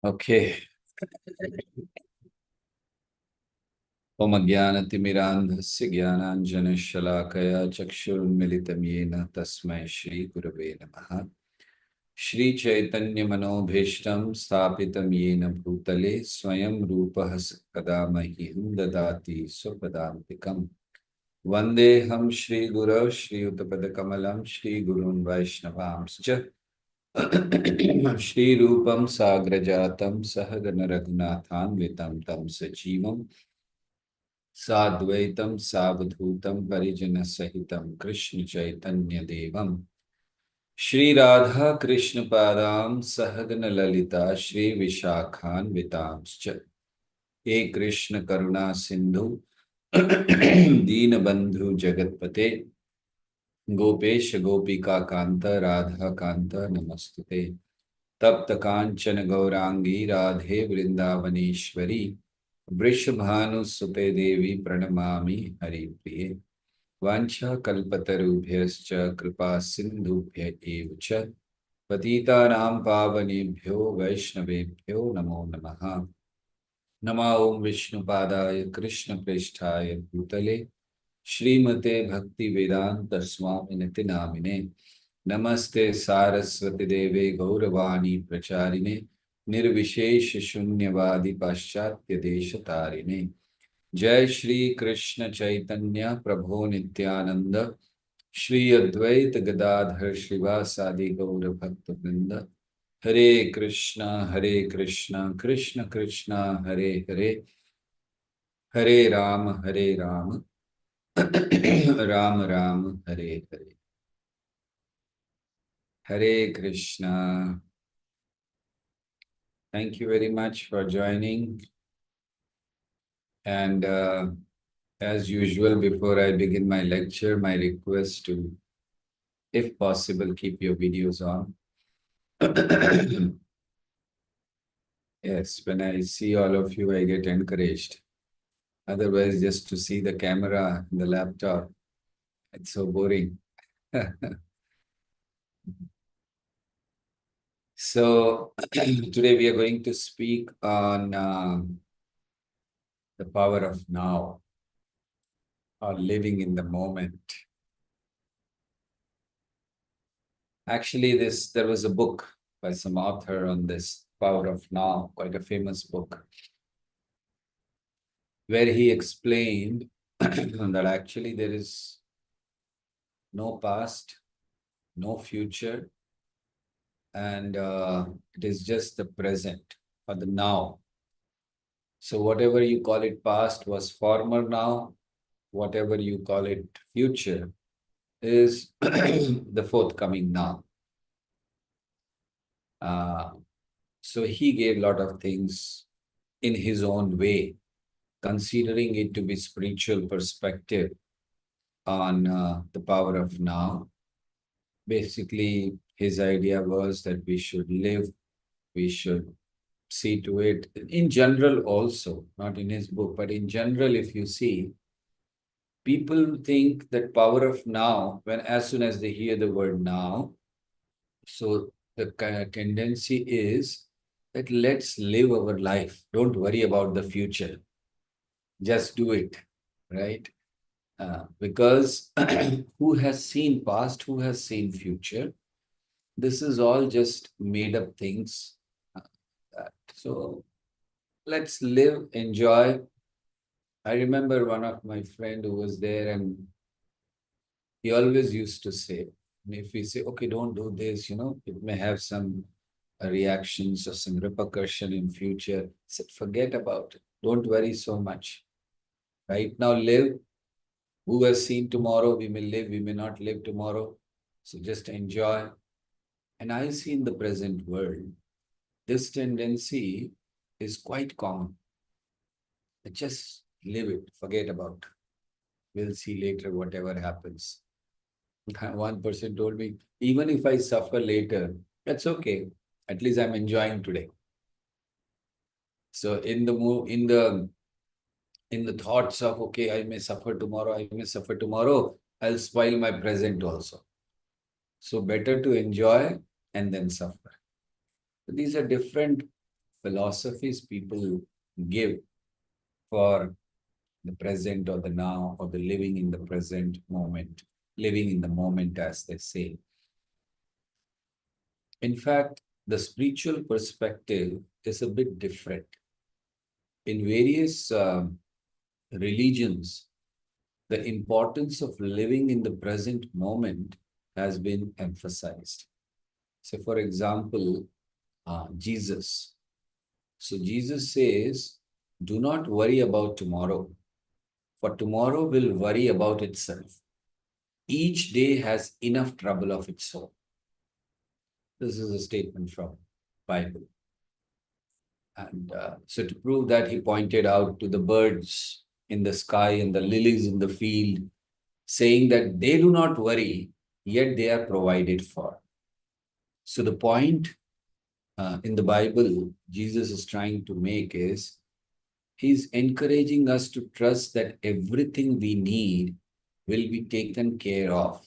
Okay. Om Ajnanatimirandhasya Jnananjanashalakaya Chakshurunmilitam Yena Tasmai Shri Gurave Namaha. Shri Chaitanya Manobhishtam Sthapitam Yena Bhutale Swayam Rupah Kada Mahim Dadati Swapadantikam. Vandeham Shri Guru Shri Uttapada Kamalam Shri Gurun Vaishnavamscha Shri Rupam Sagrajatam Sahagana Raghunathan Tam Sajivam Sadvaitam Savadhutam Parijana Sahitam Krishna Chaitanya Devam Shri Radha Krishna Padam Sahagana Lalita Shri Vishakhan Vitamscha He Krishna Karuna Sindhu Deenabandhu Jagatpate Gopesh Gopika Kanta Radha Kanta Namastute Tapta Kanchana Gaurangi Radhe Vrindavaneshwari Vrishabhanu Sute Devi Pranamami Hari Priye Vancha Kalpatarubhyascha Kripa Sindhubhya Evacha Patitanam Pavanebhyo Vaishnavebhyo Namo Namaha Nama Om Vishnu Padaya Krishna Preshthaya Bhutale Srimate Bhakti Vedanta Swami Niti Namine Namaste Saraswati Deve Gauravani Pracharine Nirvishesh Shunyavadi Paschatya Deshatarine Jai Shri Krishna Chaitanya Prabhu Nityananda Shri Advaita Gadadhar Srivasadi Gaura Bhakta Vrinda Hare Krishna Krishna Krishna Hare Hare Hare Rama Ram Ram Hare Hare Hare Krishna. Thank you very much for joining. And as usual, before I begin my lecture, my request to, if possible, keep your videos on. Yes, when I see all of you, I get encouraged. Otherwise, just to see the camera, the laptop, it's so boring. So today we are going to speak on the power of now, or living in the moment. Actually, there was a book by some author on this power of now, quite a famous book, where he explained that actually there is no past, no future, and it is just the present or the now. So whatever you call it past was former now, whatever you call it future is the forthcoming now. So he gave a lot of things in his own way, considering it to be spiritual perspective on the power of now. Basically, his idea was that we should live, we should see to it. In general also, not in his book, but in general, if you see, people think that power of now, when as soon as they hear the word now, so the tendency is that let's live our life. Don't worry about the future. Just do it, right? Because who has seen past, who has seen future? This is all just made up things. So let's live, enjoy. I remember one of my friend who was there, and he always used to say, if we say, okay, don't do this, it may have some reactions or some repercussion in future. I said, forget about it. Don't worry so much. Right now, live. Who has seen tomorrow? We may live, we may not live tomorrow. So just enjoy. And I see in the present world, this tendency is quite common. Just live it, forget about it. We'll see later whatever happens. One person told me, even if I suffer later, that's okay. At least I'm enjoying today. So in the thoughts of, okay, I may suffer tomorrow, I'll spoil my present also. So better to enjoy and then suffer. These are different philosophies people give for the present or the now or the living in the present moment, living in the moment, as they say. In fact, the spiritual perspective is a bit different. In various religions, the importance of living in the present moment has been emphasized. So, for example, Jesus. So, Jesus says, do not worry about tomorrow, for tomorrow will worry about itself. Each day has enough trouble of its own. This is a statement from Bible. And so to prove that, he pointed out to the birds in the sky and the lilies in the field, saying that they do not worry, yet they are provided for. So the point in the Bible Jesus is trying to make is, he's encouraging us to trust that everything we need will be taken care of.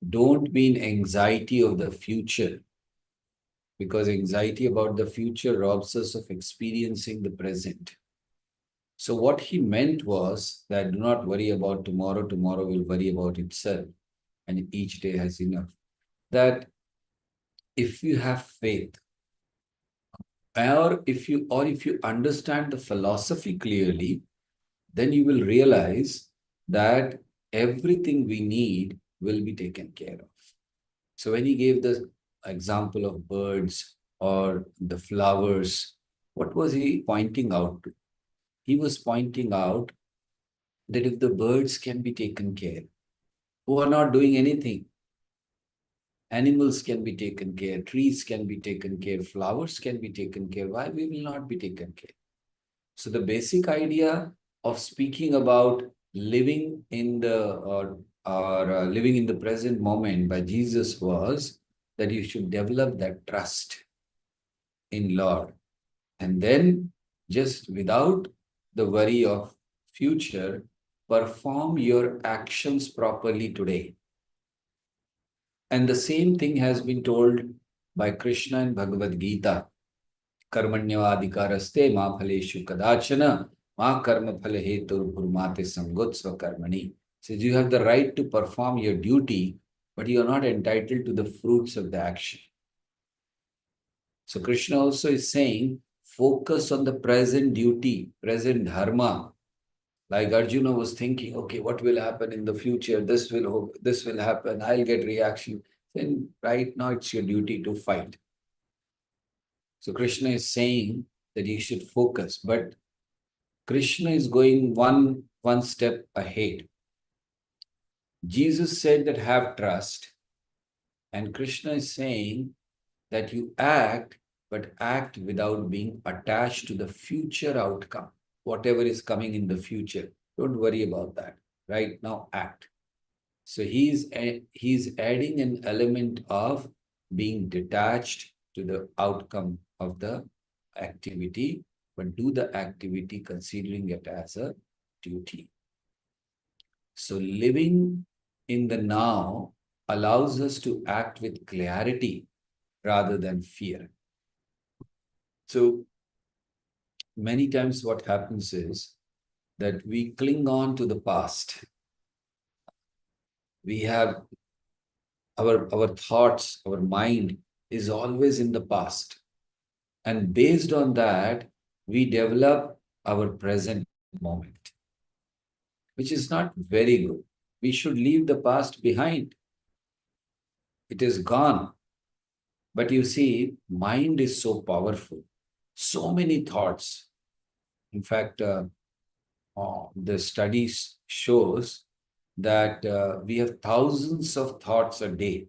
Don't be in anxiety of the future, because anxiety about the future robs us of experiencing the present. So what he meant was that do not worry about tomorrow. Tomorrow will worry about itself, and each day has enough. That if you have faith, or if you understand the philosophy clearly, then you will realize that everything we need will be taken care of. So when he gave the example of birds or the flowers, what was he pointing out to? He was pointing out that if the birds can be taken care, who are not doing anything, animals can be taken care, trees can be taken care, flowers can be taken care, why we will not be taken care? So the basic idea of speaking about living in the living in the present moment by Jesus was that you should develop that trust in Lord, and then just without the worry of future, perform your actions properly today. And the same thing has been told by Krishna in Bhagavad Gita. Karmanyavadikaraste ma phaleshu kadachana ma karma phale hetur bhurmate sangotsva karmani. Says you have the right to perform your duty, but you are not entitled to the fruits of the action. So Krishna also is saying, focus on the present duty, present dharma. Like Arjuna was thinking, okay, what will happen in the future? This will happen. I'll get reaction. Then right now it's your duty to fight. So Krishna is saying that you should focus, but Krishna is going one step ahead. Jesus said that have trust, and Krishna is saying that you act, but act without being attached to the future outcome. Whatever is coming in the future, don't worry about that. Right now, act. So he's adding an element of being detached to the outcome of the activity, but do the activity considering it as a duty. So living in the now allows us to act with clarity rather than fear. So many times what happens is that we cling on to the past. We have our thoughts, our mind is always in the past. And based on that, we develop our present moment, which is not very good. We should leave the past behind. It is gone. But you see, mind is so powerful. So many thoughts. In fact, the studies shows that we have thousands of thoughts a day.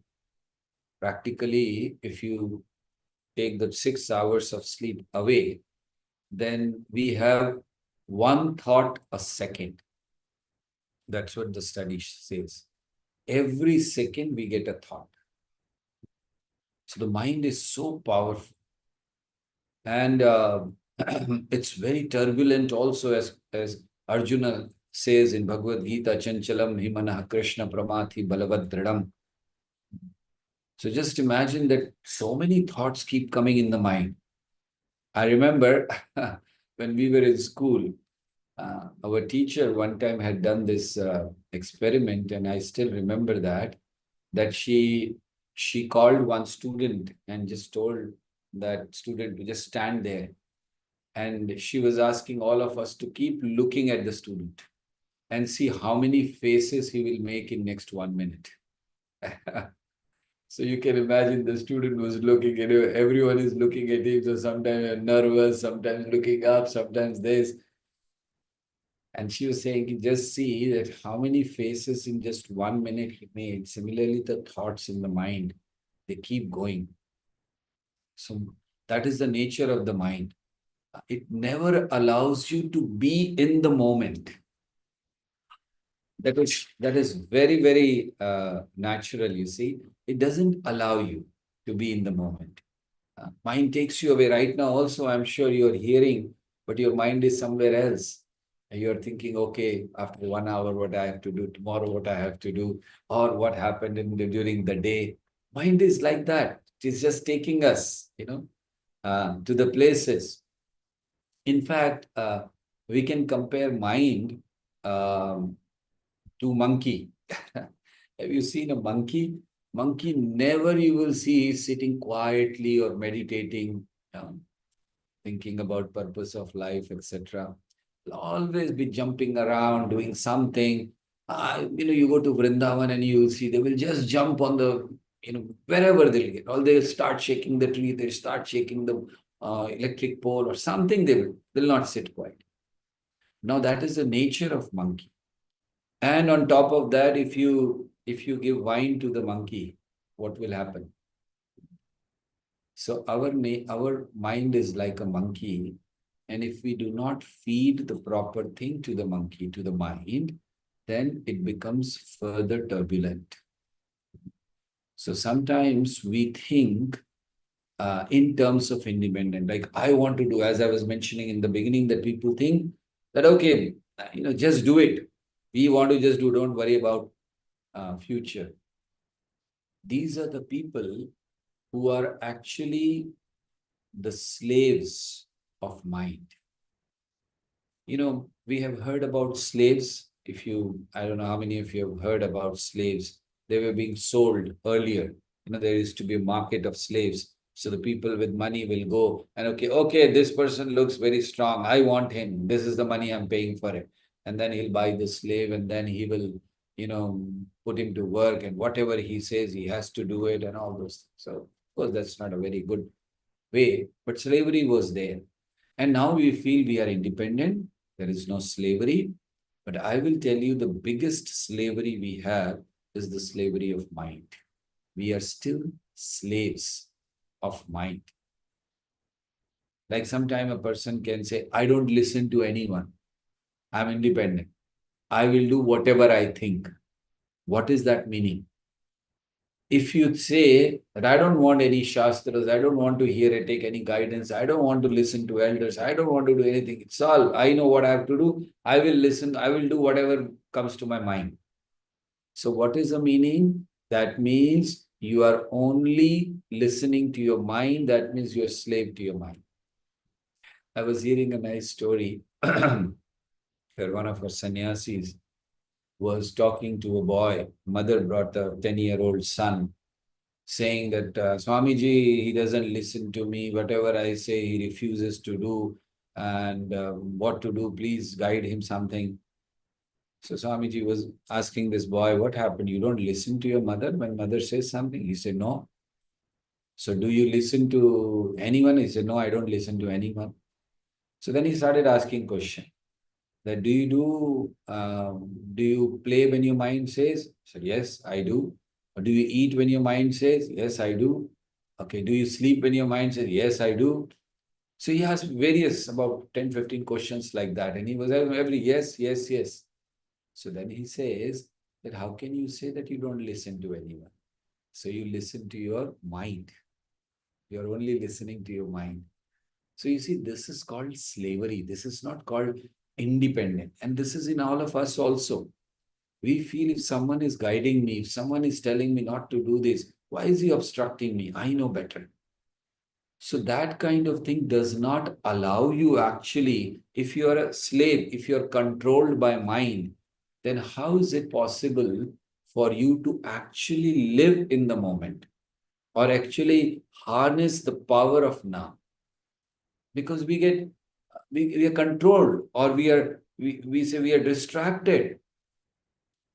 Practically, if you take the 6 hours of sleep away, then we have one thought a second. That's what the study says. Every second we get a thought. So the mind is so powerful. And it's very turbulent also, as Arjuna says in Bhagavad Gita, Chanchalam Himanah Krishna Pramathi Balavadridam. So just imagine that so many thoughts keep coming in the mind. I remember when we were in school, our teacher one time had done this experiment, and I still remember that she called one student and just told that student to just stand there. And she was asking all of us to keep looking at the student and see how many faces he will make in next 1 minute. So you can imagine the student was looking, everyone is looking at him. So sometimes you're nervous, sometimes looking up, sometimes this. And she was saying, just see that how many faces in just 1 minute he made. Similarly, the thoughts in the mind, they keep going. So that is the nature of the mind. It never allows you to be in the moment. That is very, very natural, you see. It doesn't allow you to be in the moment. Mind takes you away. Right now also, I'm sure you're hearing, but your mind is somewhere else. You're thinking, okay, after 1 hour, what I have to do, tomorrow, what I have to do, or what happened during the day. Mind is like that. It's just taking us, to the places. In fact, we can compare mind to monkey. Have you seen a monkey? Monkey never you will see sitting quietly or meditating, thinking about purpose of life, etc. Will always be jumping around, doing something. You go to Vrindavan and you will see they will just jump on the, wherever they'll get. Or they'll start shaking the tree, they'll start shaking the electric pole or something. They'll not sit quiet. Now that is the nature of monkey. And on top of that, if you give wine to the monkey, what will happen? So our mind is like a monkey, and if we do not feed the proper thing to the monkey, to the mind, then it becomes further turbulent. So sometimes we think in terms of independent, like I want to do, as I was mentioning in the beginning, that people think that, okay, just do it. We want to just do, don't worry about future. These are the people who are actually the slaves of mind. We have heard about slaves. I don't know how many of you have heard about slaves. They were being sold earlier. There used to be a market of slaves. So the people with money will go and, okay, this person looks very strong. I want him. This is the money I'm paying for it. And then he'll buy the slave, and then he will, put him to work, and whatever he says, he has to do it and all those things. So, of course, that's not a very good way, but slavery was there. And now we feel we are independent. There is no slavery. But I will tell you, the biggest slavery we have is the slavery of mind. We are still slaves of mind. Like sometime a person can say, I don't listen to anyone. I'm independent. I will do whatever I think. What is that meaning? If you say that I don't want any shastras, I don't want to hear it, take any guidance, I don't want to listen to elders, I don't want to do anything. It's all, I know what I have to do. I will listen, I will do whatever comes to my mind. So what is the meaning? That means you are only listening to your mind. That means you're a slave to your mind. I was hearing a nice story where one of our sannyasis was talking to a boy. Mother brought a 10-year-old son, saying that Swamiji, he doesn't listen to me. Whatever I say, he refuses to do. And what to do? Please guide him something. So Swamiji was asking this boy, what happened? You don't listen to your mother when mother says something? He said, no. So do you listen to anyone? He said, no, I don't listen to anyone. So then he started asking question that do you play when your mind says? I said, yes, I do. Or do you eat when your mind says? Yes, I do. Okay, do you sleep when your mind says? Yes, I do. So he asked various, about 10, 15 questions like that. And he was every yes, yes, yes. So then he says that how can you say that you don't listen to anyone? So you listen to your mind. You're only listening to your mind. So you see, this is called slavery. This is not called independent. And this is in all of us also. We feel if someone is guiding me, if someone is telling me not to do this, why is he obstructing me? I know better. So that kind of thing does not allow you actually, if you are a slave, if you are controlled by mind, then how is it possible for you to actually live in the moment or actually harness the power of now? Because we are controlled, or we say we are distracted.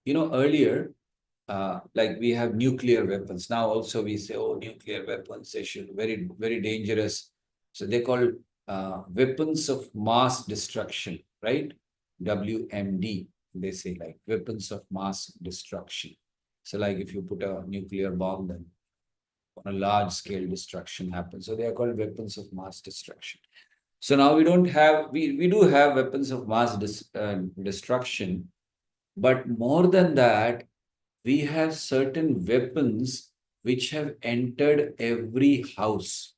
Earlier, like we have nuclear weapons. Now also we say, oh, nuclear weapons, they should very, very dangerous. So they call weapons of mass destruction, right? WMD, they say, like weapons of mass destruction. So like if you put a nuclear bomb, then on a large scale destruction happens. So they are called weapons of mass destruction. So now we do have weapons of mass destruction, but more than that, we have certain weapons which have entered every house,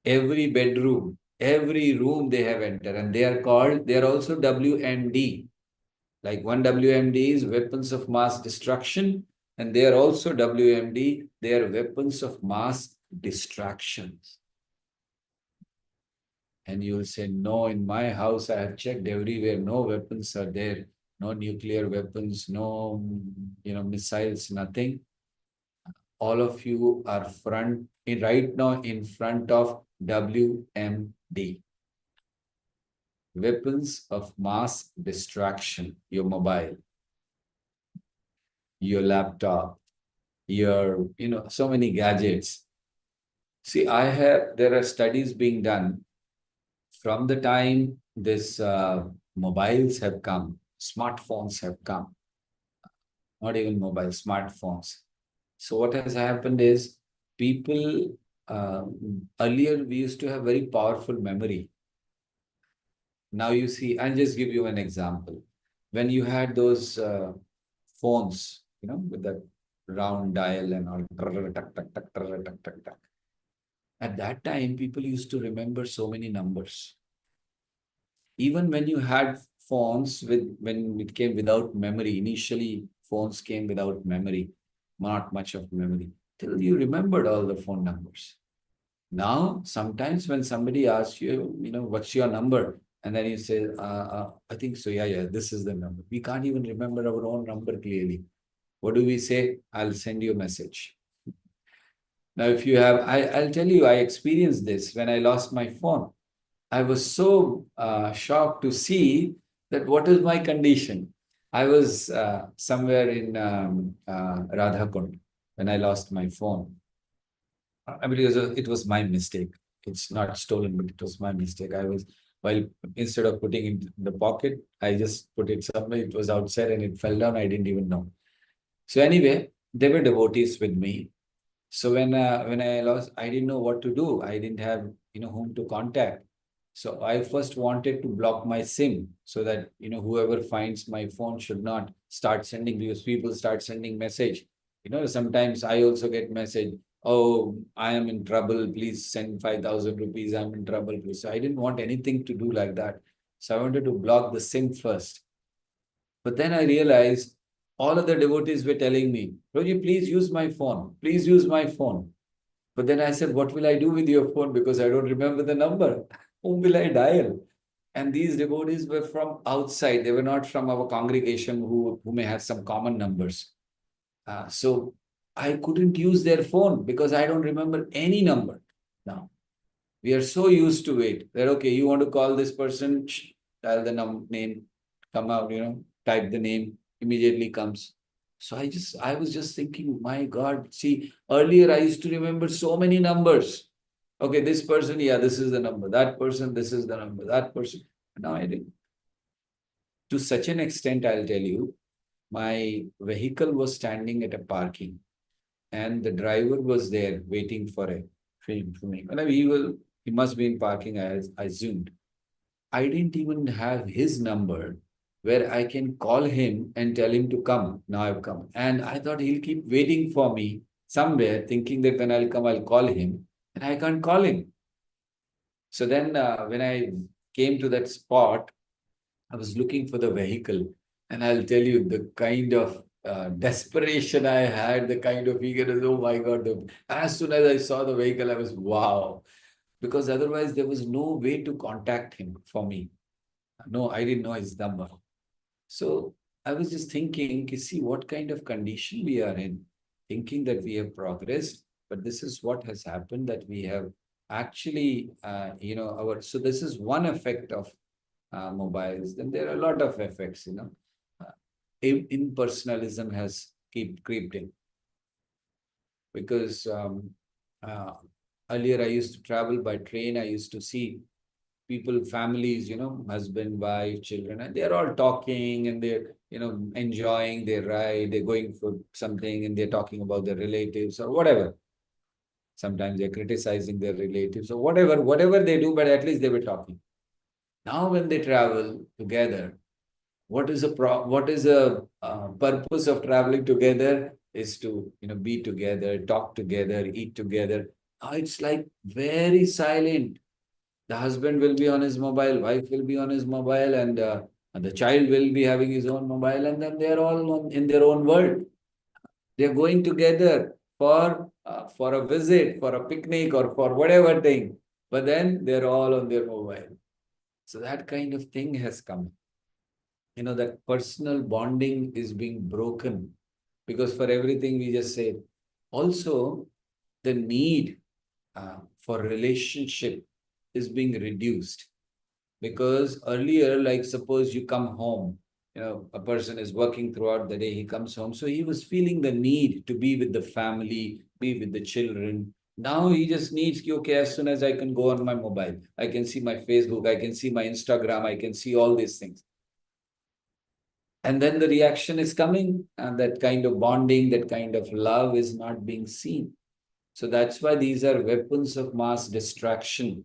every bedroom, every room they have entered, and they are also WMD. Like one WMD is weapons of mass destruction, and they are also WMD, they are weapons of mass distractions. And you will say, no, in my house, I have checked everywhere, no weapons are there, no nuclear weapons, no, missiles, nothing. All of you are right now in front of WMD, weapons of mass distraction. Your mobile, your laptop, your, so many gadgets. See, there are studies being done from the time this mobiles have come, smartphones have come, not even mobile, smartphones. So what has happened is people, earlier we used to have very powerful memory. Now you see, I'll just give you an example. When you had those phones, with that round dial and all, at that time, people used to remember so many numbers. Even when you had phones when it came without memory, initially phones came without memory, not much of memory, till you remembered all the phone numbers. Now, sometimes when somebody asks you, what's your number? And then you say, I think so. Yeah, this is the number. We can't even remember our own number clearly. What do we say? I'll send you a message. Now, if you have, I'll tell you, I experienced this when I lost my phone. I was so shocked to see that what is my condition. I was somewhere in Radhakund when I lost my phone. I mean, it was my mistake. It's not stolen, but it was my mistake. While instead of putting it in the pocket, I just put it somewhere. It was outside and it fell down. I didn't even know. So anyway, they were devotees with me. So when I lost, I didn't know what to do. I didn't have whom to contact. So I first wanted to block my SIM so that whoever finds my phone should not start sending, because people start sending message. Sometimes I also get message, oh, I am in trouble, please send 5,000 rupees, I'm in trouble, please. So I didn't want anything to do like that. So I wanted to block the SIM first. But then I realized all of the devotees were telling me, Prabhuji, please use my phone. Please use my phone. But then I said, what will I do with your phone? Because I don't remember the number. Whom will I dial? And these devotees were from outside. They were not from our congregation who may have some common numbers. So I couldn't use their phone because I don't remember any number now. We are so used to it that, okay, you want to call this person, dial the name, come out, type the name, immediately comes. So I was just thinking, my God, see, earlier I used to remember so many numbers. Okay, this person, yeah, this is the number. That person, this is the number. That person. Now I didn't. To such an extent, I'll tell you, my vehicle was standing at a parking and the driver was there waiting for a film for me. And he must be in parking, I assumed. I didn't even have his number where I can call him and tell him to come. Now I've come. And I thought he'll keep waiting for me somewhere, thinking that when I'll come, I'll call him. And I can't call him. So then when I came to that spot, I was looking for the vehicle. And I'll tell you the kind of desperation I had, the kind of eagerness, oh my God. As soon as I saw the vehicle, I was, wow. Because otherwise there was no way to contact him for me. No, I didn't know his number. So I was just thinking, see what kind of condition we are in, thinking that we have progressed, but this is what has happened, that we have actually, so this is one effect of mobiles. Then there are a lot of effects, impersonalism has creeped in. Because uh, earlier I used to travel by train, I used to see people, families, husband, wife, children, and they're all talking and they're, enjoying their ride, they're going for something and they're talking about their relatives or whatever. Sometimes they're criticizing their relatives or whatever they do, but at least they were talking. Now, when they travel together, what is a purpose of traveling together is to, be together, talk together, eat together. Now it's like very silent. The husband will be on his mobile, wife will be on his mobile, and the child will be having his own mobile, and then they're all in their own world. They're going together for a visit, for a picnic, or for whatever thing, but then they're all on their mobile. So that kind of thing has come. That personal bonding is being broken, because for everything we just say. Also, the need for relationship is being reduced. Because earlier, like suppose you come home, a person is working throughout the day, he comes home. So he was feeling the need to be with the family, be with the children. Now he just needs, okay, as soon as I can go on my mobile, I can see my Facebook, I can see my Instagram, I can see all these things. And then the reaction is coming, and that kind of bonding, that kind of love is not being seen. So that's why these are weapons of mass distraction.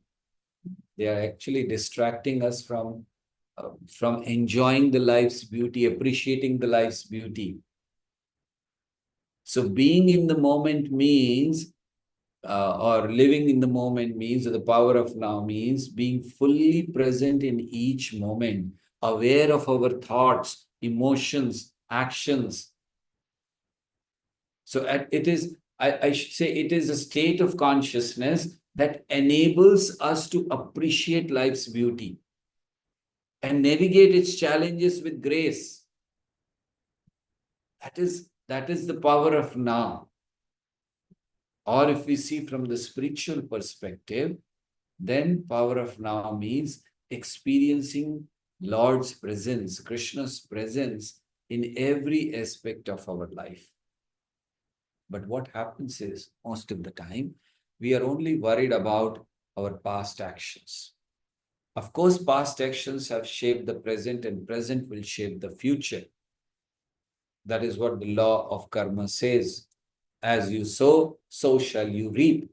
They are actually distracting us from enjoying the life's beauty, appreciating the life's beauty. So being in the moment means, or living in the moment means, or the power of now means being fully present in each moment, aware of our thoughts, emotions, actions. So it is, I should say, it is a state of consciousness that enables us to appreciate life's beauty and navigate its challenges with grace. That is the power of now. Or if we see from the spiritual perspective, then power of now means experiencing Lord's presence, Krishna's presence in every aspect of our life. But what happens is, most of the time, we are only worried about our past actions. Of course, past actions have shaped the present, and present will shape the future. That is what the law of karma says. As you sow, so shall you reap.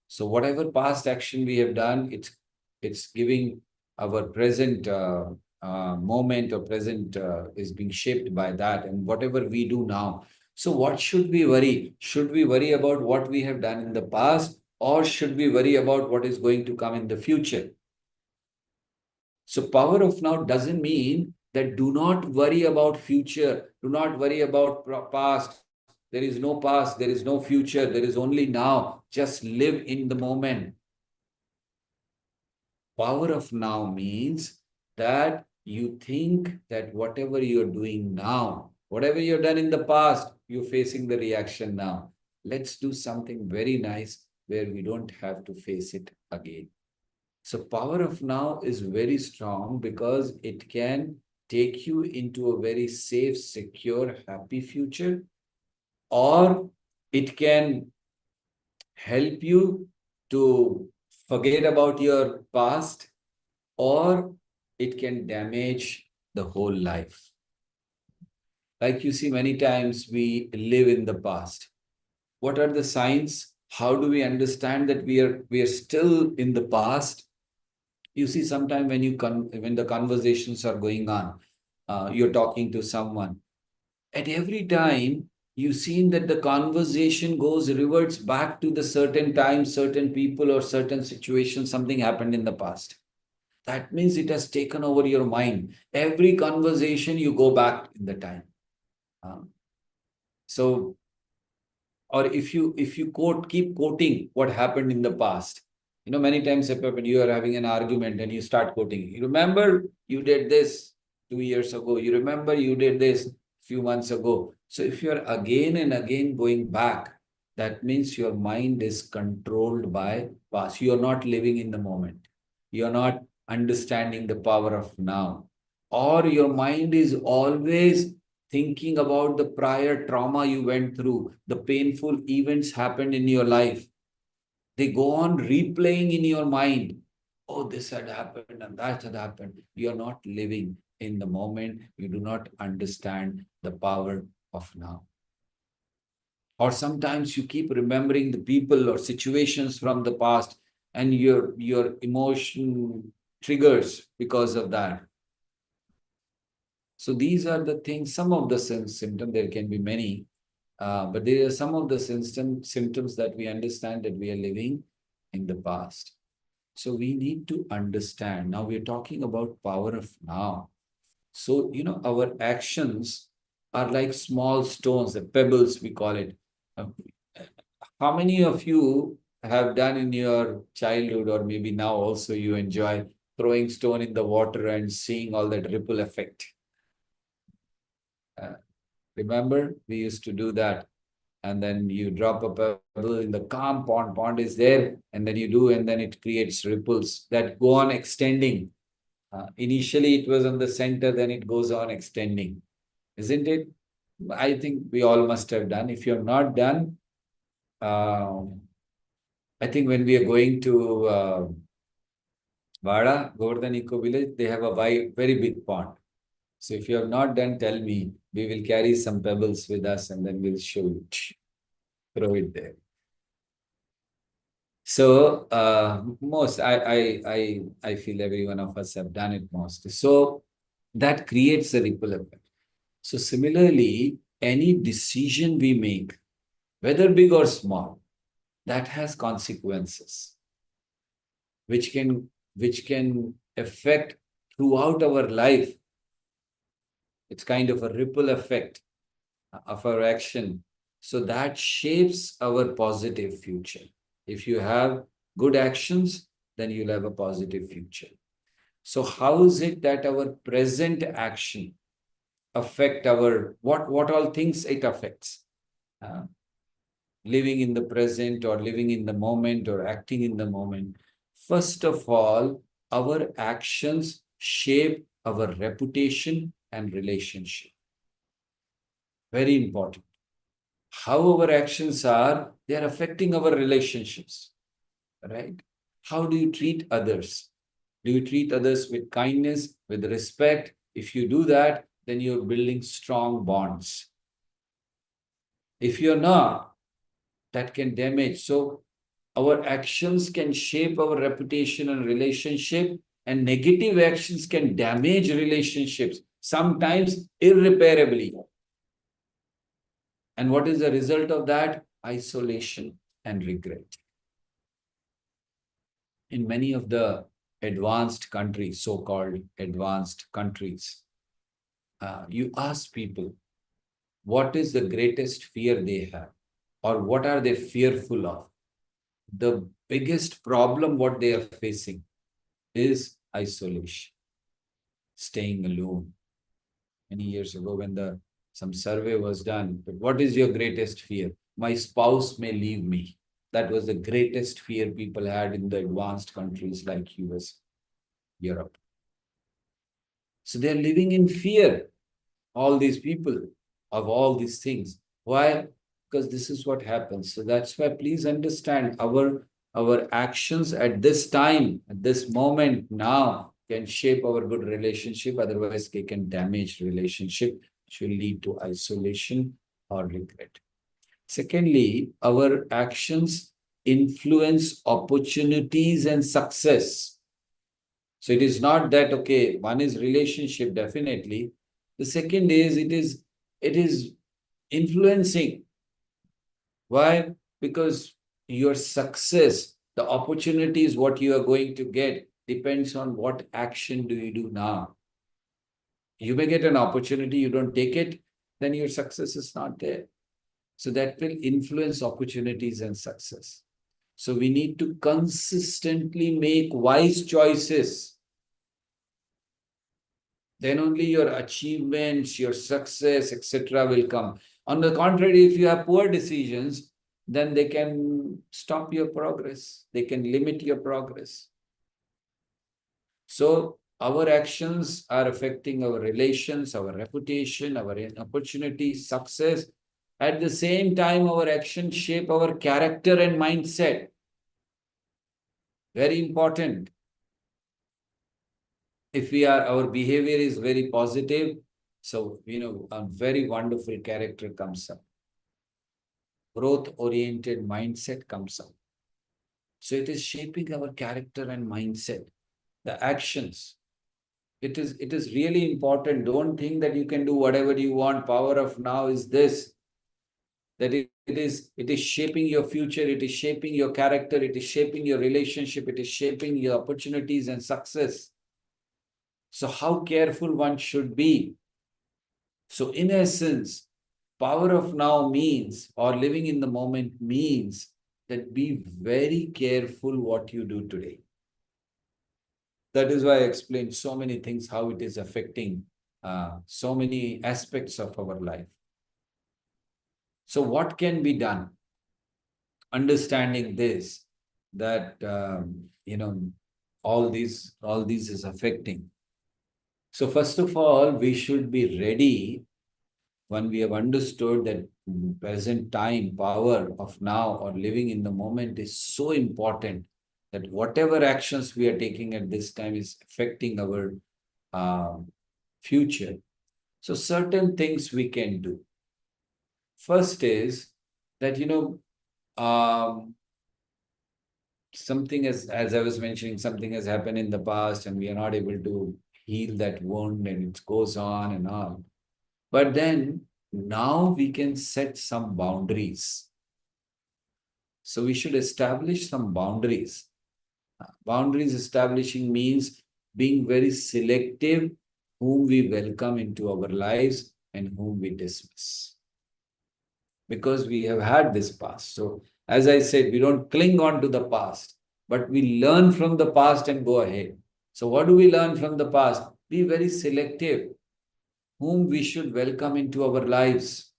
So whatever past action we have done, it's giving our present moment, or present is being shaped by that, and whatever we do now. So what should we worry? Should we worry about what we have done in the past, or should we worry about what is going to come in the future? So power of now doesn't mean that do not worry about future, do not worry about past. There is no past, there is no future, there is only now. Just live in the moment. Power of now means that you think that whatever you're doing now, whatever you've done in the past, you're facing the reaction now. Let's do something very nice where we don't have to face it again. So power of now is very strong because it can take you into a very safe, secure, happy future, or it can help you to forget about your past, or it can damage the whole life. Like you see, many times we live in the past. What are the signs? How do we understand that we are still in the past? You see, sometimes when the conversations are going on, you're talking to someone. At every time, you've seen that the conversation reverts back to the certain time, certain people, or certain situation, something happened in the past. That means it has taken over your mind. Every conversation, you go back in the time. So, or if you keep quoting what happened in the past, many times when you are having an argument and you start quoting, you remember you did this 2 years ago, you remember you did this few months ago. So if you are again and again going back, that means your mind is controlled by past. You are not living in the moment. You are not understanding the power of now. Or your mind is always thinking about the prior trauma you went through, the painful events happened in your life. They go on replaying in your mind. Oh, this had happened and that had happened. You're not living in the moment. You do not understand the power of now. Or sometimes you keep remembering the people or situations from the past and your emotion triggers because of that. So these are the things, some of the symptoms, there can be many, but there are some of the symptoms that we understand that we are living in the past. So we need to understand. Now we're talking about power of now. So, our actions are like small stones, the pebbles we call it. How many of you have done in your childhood, or maybe now also you enjoy throwing stone in the water and seeing all that ripple effect? Remember, we used to do that. And then you drop a pebble in the calm pond. Pond is there, and then you do, and then it creates ripples that go on extending. Initially, it was on the center, then it goes on extending. Isn't it? I think we all must have done. If you have not done, I think when we are going to Vada, Govardhan Eco Village, they have a very big pond. So if you have not done, tell me. We will carry some pebbles with us and then we'll show you. Throw it there. So I feel every one of us have done it most. So that creates a ripple effect. So similarly, any decision we make, whether big or small, that has consequences, which can affect throughout our life. It's kind of a ripple effect of our action. So that shapes our positive future. If you have good actions, then you'll have a positive future. So how is it that our present action affect our, what all things it affects? Living in the present or living in the moment or acting in the moment. First of all, our actions shape our reputation and relationship. Very important. How our actions are, they are affecting our relationships, right? How do you treat others? Do you treat others with kindness, with respect? If you do that, then you're building strong bonds. If you're not, that can damage. So our actions can shape our reputation and relationship, and negative actions can damage relationships, sometimes irreparably. And what is the result of that? Isolation and regret. In many of the advanced countries, so-called advanced countries, you ask people, what is the greatest fear they have? Or what are they fearful of? The biggest problem what they are facing is isolation, staying alone. Many years ago when some survey was done, but what is your greatest fear? My spouse may leave me. That was the greatest fear people had in the advanced countries like US, Europe. So they're living in fear, all these people, of all these things. Why? Because this is what happens. So that's why please understand our actions at this time, at this moment now, can shape our good relationship. Otherwise, they can damage relationship, which will lead to isolation or regret. Secondly, our actions influence opportunities and success. So it is not that, okay, one is relationship, definitely. The second is it is influencing. Why? Because your success, the opportunities, what you are going to get, depends on what action do you do now. You may get an opportunity, you don't take it, then your success is not there. So that will influence opportunities and success. So we need to consistently make wise choices. Then only your achievements, your success, etc. will come. On the contrary, if you have poor decisions, then they can stop your progress. They can limit your progress. So our actions are affecting our relations, our reputation, our opportunities, success. At the same time, our actions shape our character and mindset. Very important. If our behavior is very positive, so, a very wonderful character comes up. Growth-oriented mindset comes up. So it is shaping our character and mindset, the actions. It is really important. Don't think that you can do whatever you want. Power of now is this, that it is shaping your future, it is shaping your character, it is shaping your relationship, it is shaping your opportunities and success. So how careful one should be. So in essence, power of now means, or living in the moment means, that be very careful what you do today. That is why I explained so many things, how it is affecting so many aspects of our life. So what can be done? Understanding this, that, all these is affecting. So first of all, we should be ready when we have understood that present time, power of now, or living in the moment is so important, that whatever actions we are taking at this time is affecting our future. So certain things we can do. First is that, something as I was mentioning, something has happened in the past and we are not able to heal that wound and it goes on and on. But then now we can set some boundaries. So we should establish some boundaries. Boundaries establishing means being very selective whom we welcome into our lives and whom we dismiss. Because we have had this past. So as I said, we don't cling on to the past, but we learn from the past and go ahead. So what do we learn from the past? Be very selective whom we should welcome into our lives.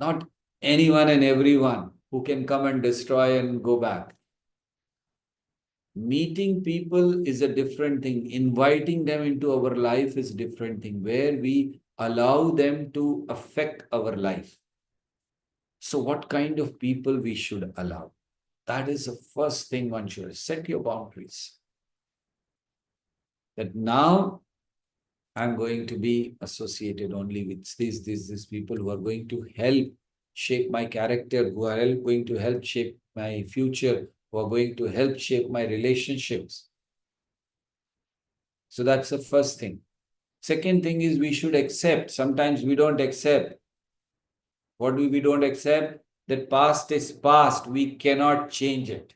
Not anyone and everyone who can come and destroy and go back. Meeting people is a different thing. Inviting them into our life is a different thing, where we allow them to affect our life. So what kind of people we should allow? That is the first thing one should set your boundaries. That now I'm going to be associated only with these people who are going to help shape my character, who are going to help shape my future, who are going to help shape my relationships. So that's the first thing. Second thing is we should accept. Sometimes we don't accept. What do we don't accept? That past is past. We cannot change it.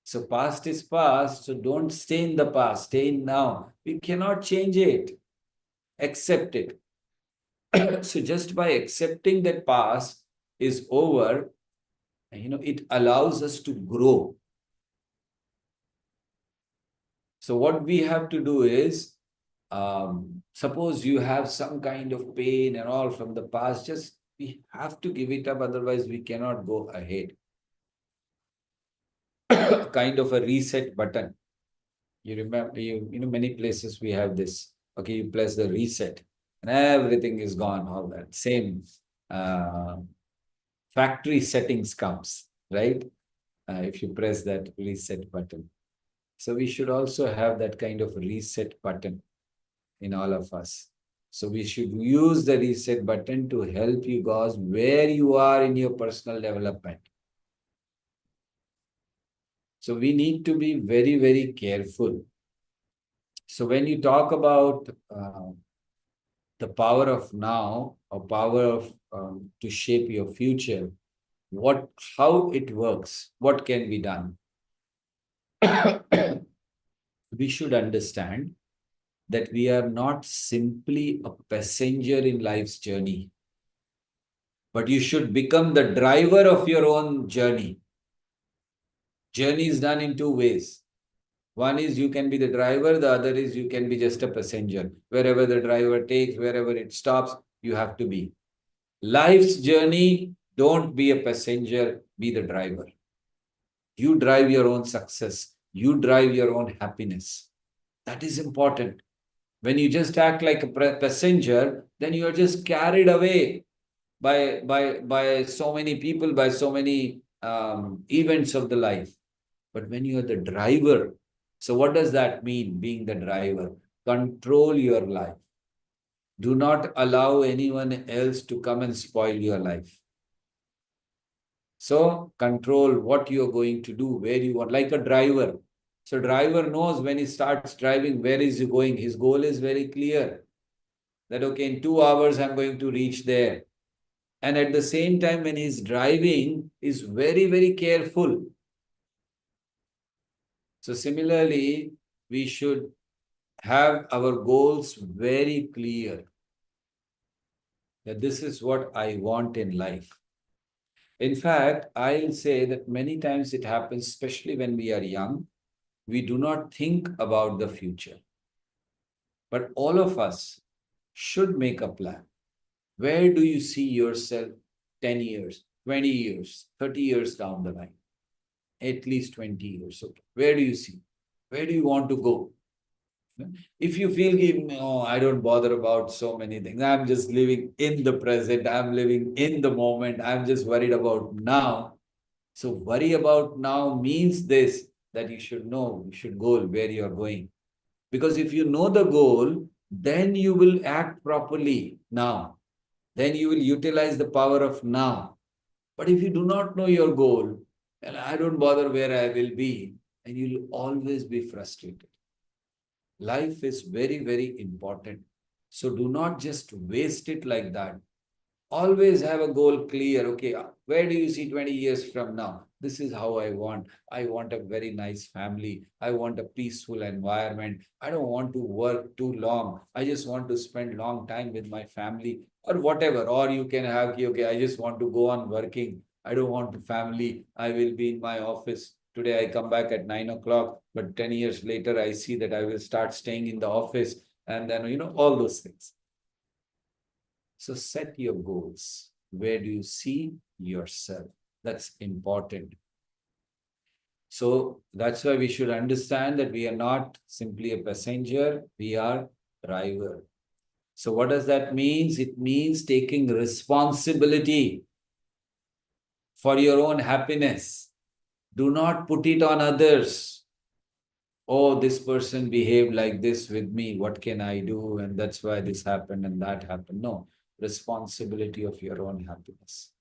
So past is past. So don't stay in the past. Stay in now. We cannot change it. Accept it. So just by accepting that past is over, it allows us to grow. So what we have to do is, suppose you have some kind of pain and all from the past, just we have to give it up, otherwise we cannot go ahead. Kind of a reset button. You remember, many places we have this. Okay, you press the reset and everything is gone, all that. Same factory settings comes, right? If you press that reset button. So we should also have that kind of reset button in all of us. So we should use the reset button to help you guys where you are in your personal development. So we need to be very, very careful. So when you talk about the power of now, or power of to shape your future, how it works, what can be done? We should understand that we are not simply a passenger in life's journey, but you should become the driver of your own journey. Journey is done in two ways. One is you can be the driver, the other is you can be just a passenger. Wherever the driver takes, wherever it stops, you have to be. Life's journey, don't be a passenger, be the driver. You drive your own success. You drive your own happiness. That is important. When you just act like a passenger, then you are just carried away by so many people, by so many events of the life. But when you are the driver, so what does that mean, being the driver? Control your life. Do not allow anyone else to come and spoil your life. So control what you're going to do, where you want, like a driver. So driver knows when he starts driving, where is he going? His goal is very clear. That, okay, in 2 hours, I'm going to reach there. And at the same time, when he's driving, is very, very careful. So similarly, we should have our goals very clear. That this is what I want in life. In fact, I'll say that many times it happens, especially when we are young, we do not think about the future. But all of us should make a plan. Where do you see yourself 10 years, 20 years, 30 years down the line? At least 20 years. Okay. Where do you see? Where do you want to go? If you feel, no, I don't bother about so many things. I'm just living in the present. I'm living in the moment. I'm just worried about now. So worry about now means this, that you should know, you should go where you're going. Because if you know the goal, then you will act properly now. Then you will utilize the power of now. But if you do not know your goal, and I don't bother where I will be, and you'll always be frustrated. Life is very, very important. So do not just waste it like that. Always have a goal clear. Okay, where do you see 20 years from now? This is how I want. I want a very nice family. I want a peaceful environment. I don't want to work too long. I just want to spend long time with my family or whatever. Or you can have, okay, I just want to go on working. I don't want a family. I will be in my office. Today I come back at 9 o'clock, but 10 years later, I see that I will start staying in the office and then, all those things. So set your goals. Where do you see yourself? That's important. So that's why we should understand that we are not simply a passenger, we are driver. So what does that mean? It means taking responsibility for your own happiness. Do not put it on others. Oh, this person behaved like this with me. What can I do? And that's why this happened and that happened. No, responsibility of your own happiness.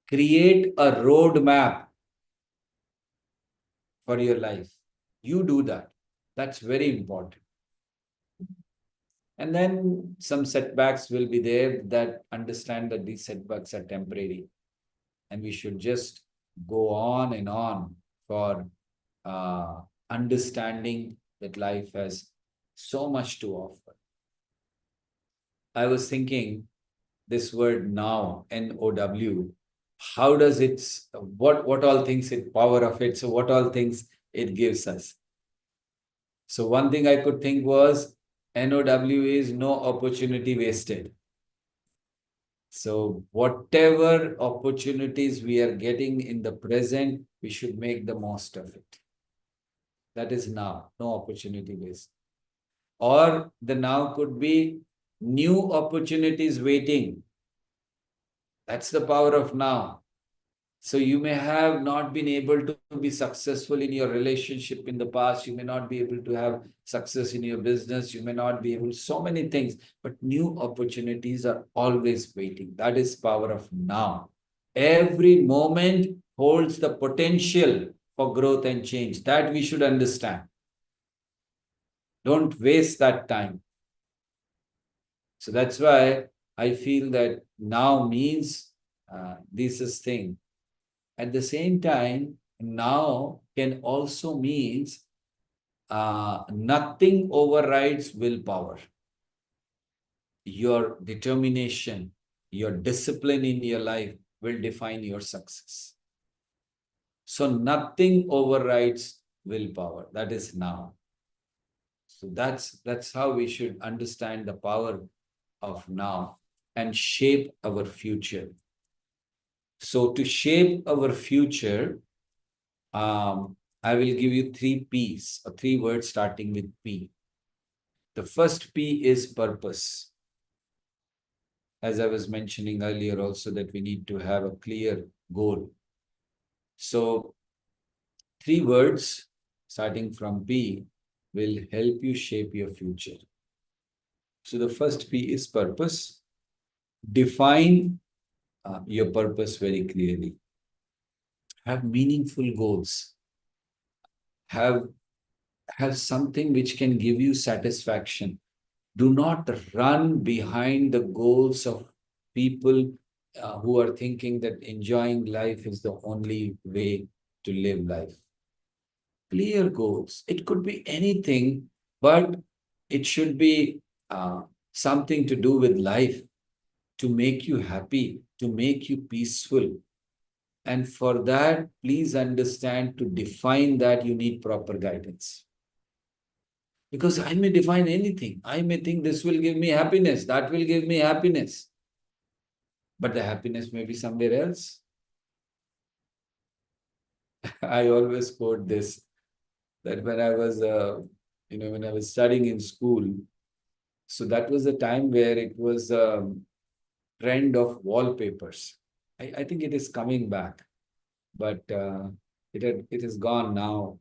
Create a roadmap for your life. You do that. That's very important. And then some setbacks will be there, that understand that these setbacks are temporary. And we should just go on and on for understanding that life has so much to offer. I was thinking this word now, N-O-W, how does it, what all things it, power of it, so what all things it gives us. So one thing I could think was, N-O-W is no opportunity wasted. So whatever opportunities we are getting in the present, we should make the most of it. That is now, no opportunity waste. Or the now could be new opportunities waiting. That's the power of now. So you may have not been able to be successful in your relationship in the past. You may not be able to have success in your business. You may not be able, so many things, but new opportunities are always waiting. That is power of now. Every moment holds the potential for growth and change. That we should understand. Don't waste that time. So that's why I feel that now means this is thing. At the same time, now can also means nothing overrides willpower. Your determination, your discipline in your life will define your success. So nothing overrides willpower. That is now. So that's how we should understand the power of now and shape our future. So to shape our future, I will give you 3 P's, or 3 words starting with P. The first P is purpose. As I was mentioning earlier also, that we need to have a clear goal. So 3 words starting from P will help you shape your future. So the first P is purpose. Define your purpose very clearly. Have meaningful goals. Have something which can give you satisfaction. Do not run behind the goals of people who are thinking that enjoying life is the only way to live life. Clear goals. It could be anything, but it should be something to do with life, to make you happy, to make you peaceful. And for that, please understand, to define that, you need proper guidance. Because I may define anything. I may think this will give me happiness, that will give me happiness. But the happiness may be somewhere else. I always quote this, that when I was, when I was studying in school, so that was the time where it was a trend of wallpapers. I think it is coming back, but it is gone now.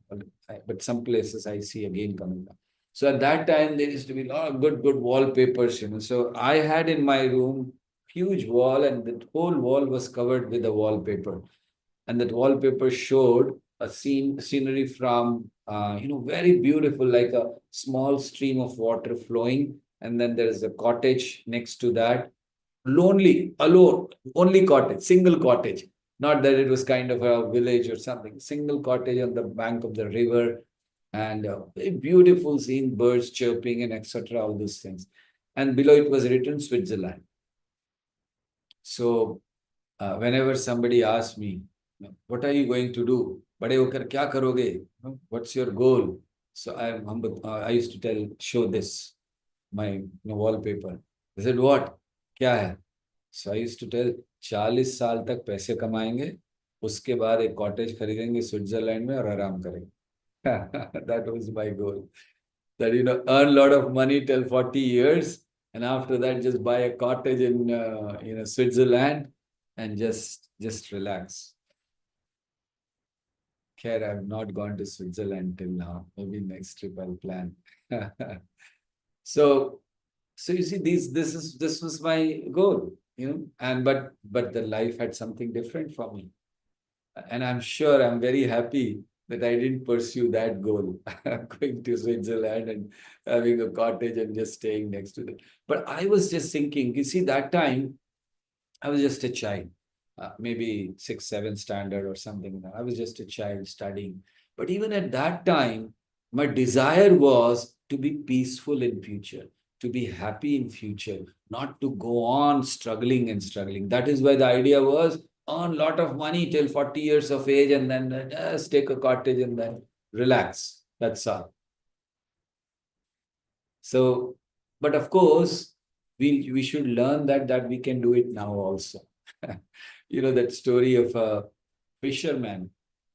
But some places I see again coming back. So at that time, there used to be a lot of good wallpapers, So I had in my room huge wall, and the whole wall was covered with a wallpaper. And that wallpaper showed a scenery from, very beautiful, like a small stream of water flowing. And then there is a cottage next to that. Lonely, alone, only cottage, single cottage. Not that it was kind of a village or something. Single cottage on the bank of the river. And a beautiful scene, birds chirping and etc., all those things. And below it was written Switzerland. So whenever somebody asks me, what are you going to do? Bade hokar kya karoge? What's your goal? So I used to show this, my wallpaper. They said, what? Kya hai? So I used to tell, 40 साल तक पैसे कमाएंगे, उसके बाद एक cottage खरीदेंगे Switzerland में और आराम करेंगे. That was my goal. That, earn a lot of money till 40 years, and after that, just buy a cottage in Switzerland and just relax. Care, I've not gone to Switzerland till now. Maybe next trip I'll plan. So you see, this was my goal, and but the life had something different for me. And I'm sure, I'm very happy that I didn't pursue that goal, going to Switzerland and having a cottage and just staying next to it. But I was just thinking, you see, that time, I was just a child, maybe 6th, 7th standard or something. I was just a child studying. But even at that time, my desire was to be peaceful in future, to be happy in future, not to go on struggling and struggling. That is why the idea was, earn a lot of money till 40 years of age and then just take a cottage and then relax. That's all. So, but of course, we should learn that we can do it now also. That story of a fisherman.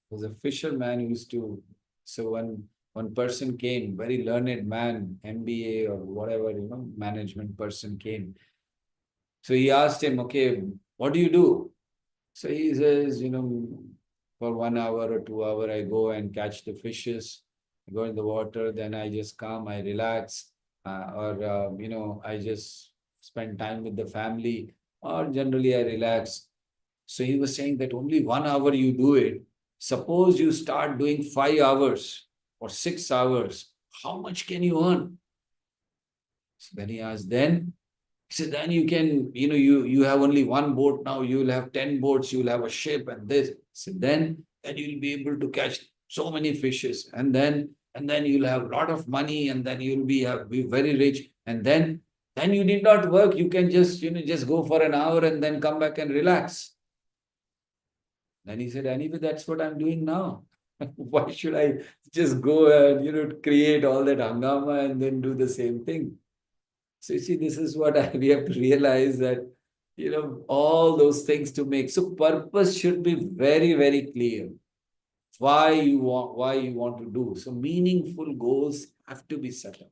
There was a fisherman who used to, so one person came, very learned man, MBA or whatever, management person came. So he asked him, okay, what do you do? So he says, for 1 hour or 2 hours, I go and catch the fishes, I go in the water, then I just come, I relax, or I just spend time with the family, or generally I relax. So he was saying that only 1 hour you do it. Suppose you start doing 5 hours or 6 hours, how much can you earn? So then he asked, then? He said, then you can, you have only 1 boat now, you will have 10 boats, you will have a ship and this. So then you'll be able to catch so many fishes. And then and then you'll have a lot of money, and then you'll be very rich, and then you need not work. You can just go for an hour and then come back and relax. Then he said, anyway, that's what I'm doing now. Why should I just go and create all that hangama and then do the same thing? So you see, this is what we have to realize, that all those things to make. So purpose should be very, very clear. Why you want to do. So meaningful goals have to be set up.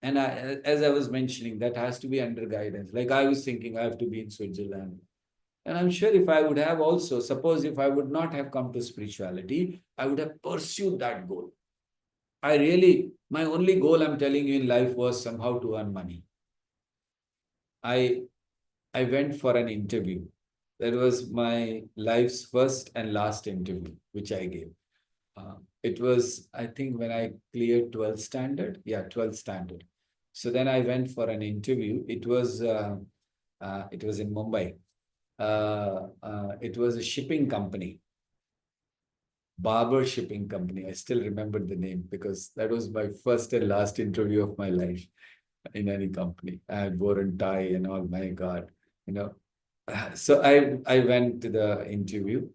And as I was mentioning, that has to be under guidance. Like I was thinking, I have to be in Switzerland. And I'm sure if I would have also, suppose if I would not have come to spirituality, I would have pursued that goal. My only goal, I'm telling you, in life was somehow to earn money. I went for an interview. That was my life's first and last interview, which I gave. It was, I think, when I cleared 12th standard. Yeah, 12th standard. So then I went for an interview. It was in Mumbai. It was a shipping company, Barber Shipping Company. I still remember the name because that was my first and last interview of my life in any company. I wore a tie and all, my God, So I went to the interview.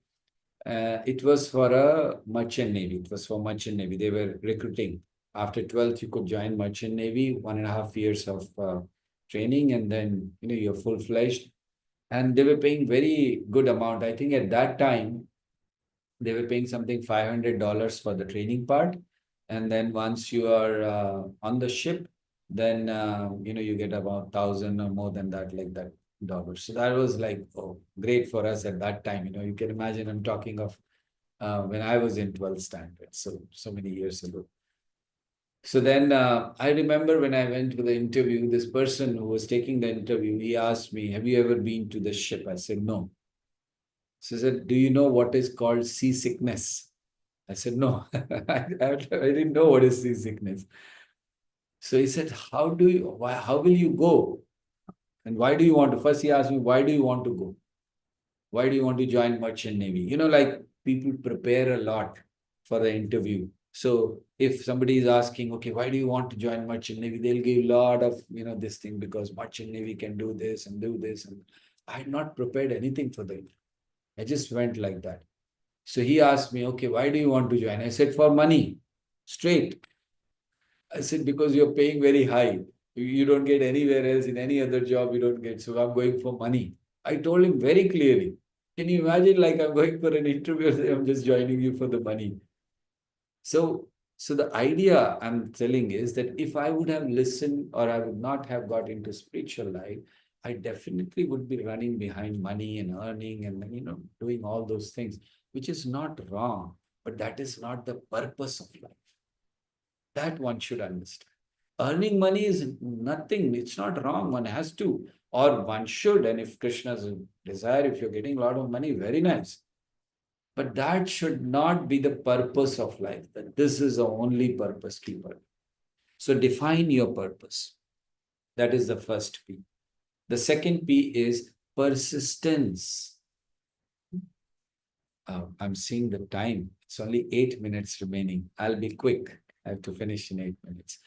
It was for a merchant navy. It was for merchant navy. They were recruiting. After 12th, you could join merchant navy, 1.5 years of training, and then you're full-fledged. And they were paying very good amount. I think at that time, they were paying something $500 for the training part. And then once you are on the ship, then you get about 1,000 or more than that, like that dollars. So that was like, oh, great for us at that time. You can imagine, I'm talking of when I was in 12th standard, so many years ago. So then I remember when I went to the interview, this person who was taking the interview, he asked me, have you ever been to the ship? I said, no. So he said, do you know what is called seasickness? I said, no, I didn't know what is seasickness. So he said, how will you go? And why do you want to? First, he asked me, why do you want to go? Why do you want to join merchant navy? Like people prepare a lot for the interview. So if somebody is asking, okay, why do you want to join merchant navy? They'll give a lot of, this thing because merchant navy can do this and do this. And I had not prepared anything for the interview. I just went like that. So he asked me, okay, why do you want to join? I said, for money, straight. I said, because you're paying very high. You don't get anywhere else in any other job, you don't get. So I'm going for money. I told him very clearly. Can you imagine, like I'm going for an interview, I'm just joining you for the money. So the idea I'm telling is that if I would have listened or I would not have got into spiritual life, I definitely would be running behind money and earning and doing all those things, which is not wrong, but that is not the purpose of life. That one should understand. Earning money is nothing. It's not wrong. One has to, or one should. And if Krishna's desire, if you're getting a lot of money, very nice. But that should not be the purpose of life, that this is the only purpose, keeper. So define your purpose. That is the first P. The second P is persistence. I'm seeing the time. It's only 8 minutes remaining. I'll be quick. I have to finish in 8 minutes.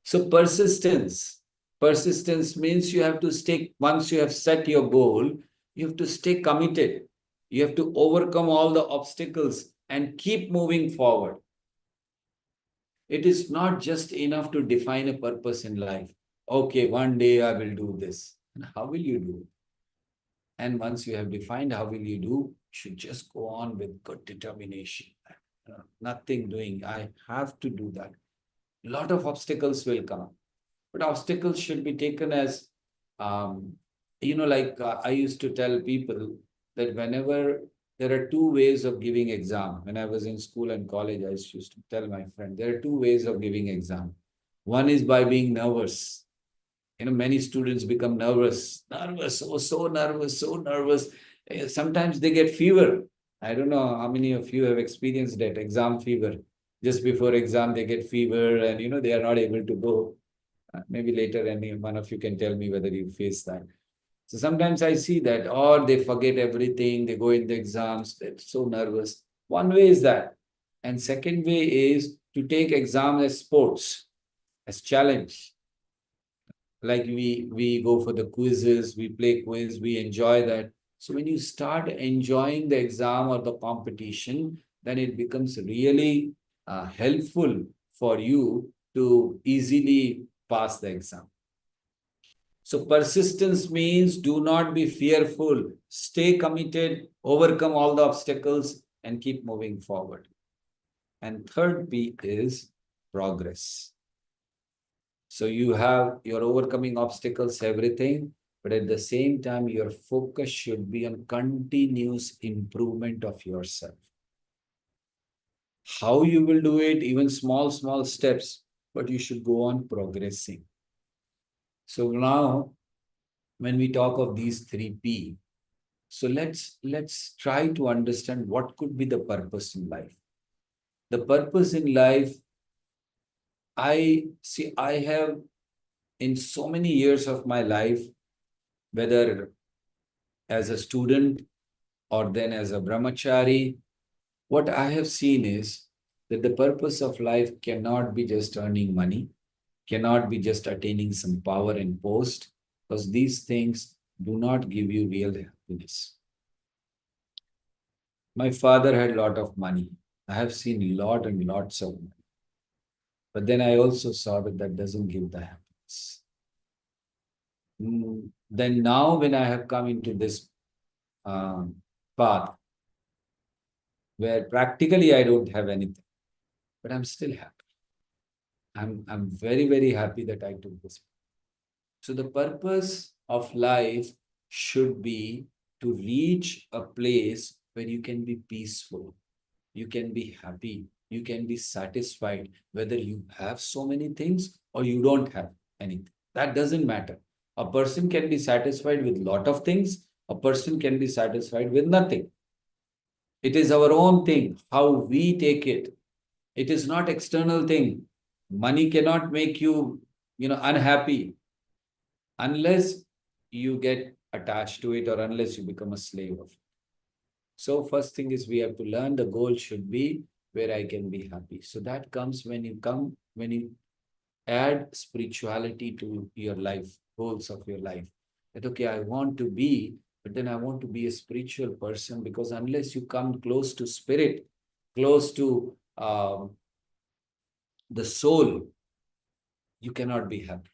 So persistence. Persistence means you have to stay, once you have set your goal, you have to stay committed. You have to overcome all the obstacles and keep moving forward. It is not just enough to define a purpose in life. Okay, one day I will do this. And how will you do it? And once you have defined how will you do, you should just go on with good determination. Nothing doing. I have to do that. A lot of obstacles will come. But obstacles should be taken as, I used to tell people that whenever there are two ways of giving exam. When I was in school and college, I used to tell my friend, there are two ways of giving exam. One is by being nervous. Many students become nervous, so nervous. Sometimes they get fever. I don't know how many of you have experienced that, exam fever. Just before exam, they get fever and, they are not able to go. Maybe later, any one of you can tell me whether you face that. So sometimes I see that, or they forget everything, they go in the exams, they're so nervous. One way is that. And second way is to take exam as sports, as challenge. Like we go for the quizzes, we play quiz, we enjoy that. So when you start enjoying the exam or the competition, then it becomes really helpful for you to easily pass the exam. So persistence means do not be fearful, stay committed, overcome all the obstacles, and keep moving forward. And third P is progress. So you're overcoming obstacles, everything, but at the same time, your focus should be on continuous improvement of yourself. How you will do it, even small steps, but you should go on progressing. So now, when we talk of these three P, so let's try to understand what could be the purpose in life. The purpose in life, I have in so many years of my life, whether as a student or then as a brahmachari, what I have seen is that the purpose of life cannot be just earning money, cannot be just attaining some power and post, because these things do not give you real happiness. My father had a lot of money. I have seen lot and lots of money. But then I also saw that that doesn't give the happiness. Then now when I have come into this path, where practically I don't have anything, but I'm still happy. I'm very, very happy that I took this. So the purpose of life should be to reach a place where you can be peaceful, you can be happy, you can be satisfied, whether you have so many things or you don't have anything. That doesn't matter. A person can be satisfied with a lot of things, a person can be satisfied with nothing. It is our own thing, how we take it. It is not external thing. Money cannot make you, unhappy unless you get attached to it or unless you become a slave of it. So first thing is we have to learn the goal should be where I can be happy. So that comes when you add spirituality to your life, goals of your life. That, okay, I want to be, but then I want to be a spiritual person, because unless you come close to spirit, close to the soul, you cannot be happy.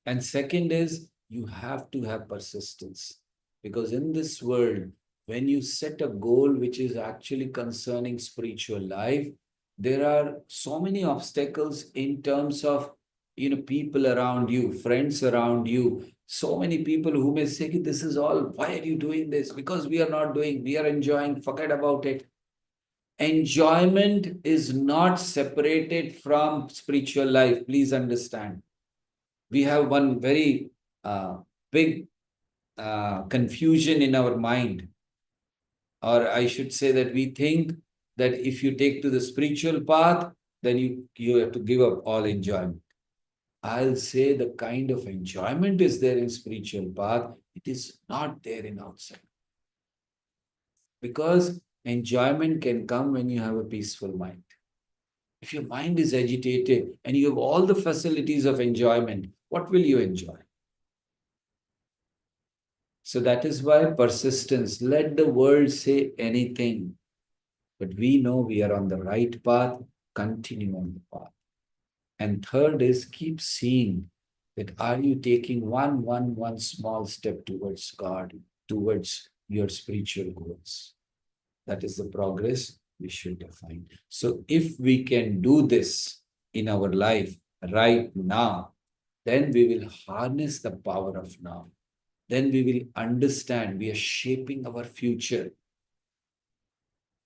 And second is you have to have persistence, because in this world, when you set a goal which is actually concerning spiritual life, there are so many obstacles in terms of people around you, friends around you, so many people who may say, this is all, why are you doing this? Because we are not doing, we are enjoying, forget about it. Enjoyment is not separated from spiritual life, please understand. We have one very big confusion in our mind, or I should say that we think that if you take to the spiritual path, then you have to give up all enjoyment. I'll say the kind of enjoyment is there in spiritual path, it is not there in outside. Because enjoyment can come when you have a peaceful mind. If your mind is agitated and you have all the facilities of enjoyment, what will you enjoy? So that is why persistence, let the world say anything, but we know we are on the right path, continue on the path. And third is keep seeing that are you taking one small step towards God, towards your spiritual goals. That is the progress we should define. So if we can do this in our life right now, then we will harness the power of now. Then we will understand we are shaping our future.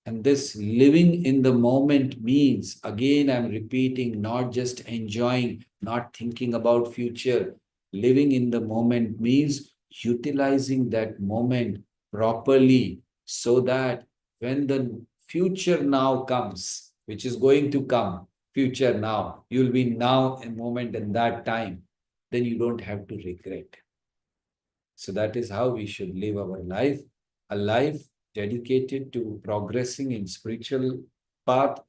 And this living in the moment means, again, I'm repeating, not just enjoying, not thinking about future. Living in the moment means utilizing that moment properly so that when the future now comes, which is going to come, future now, you'll be now a moment in that time, then you don't have to regret. So that is how we should live our life, a life dedicated to progressing in spiritual path,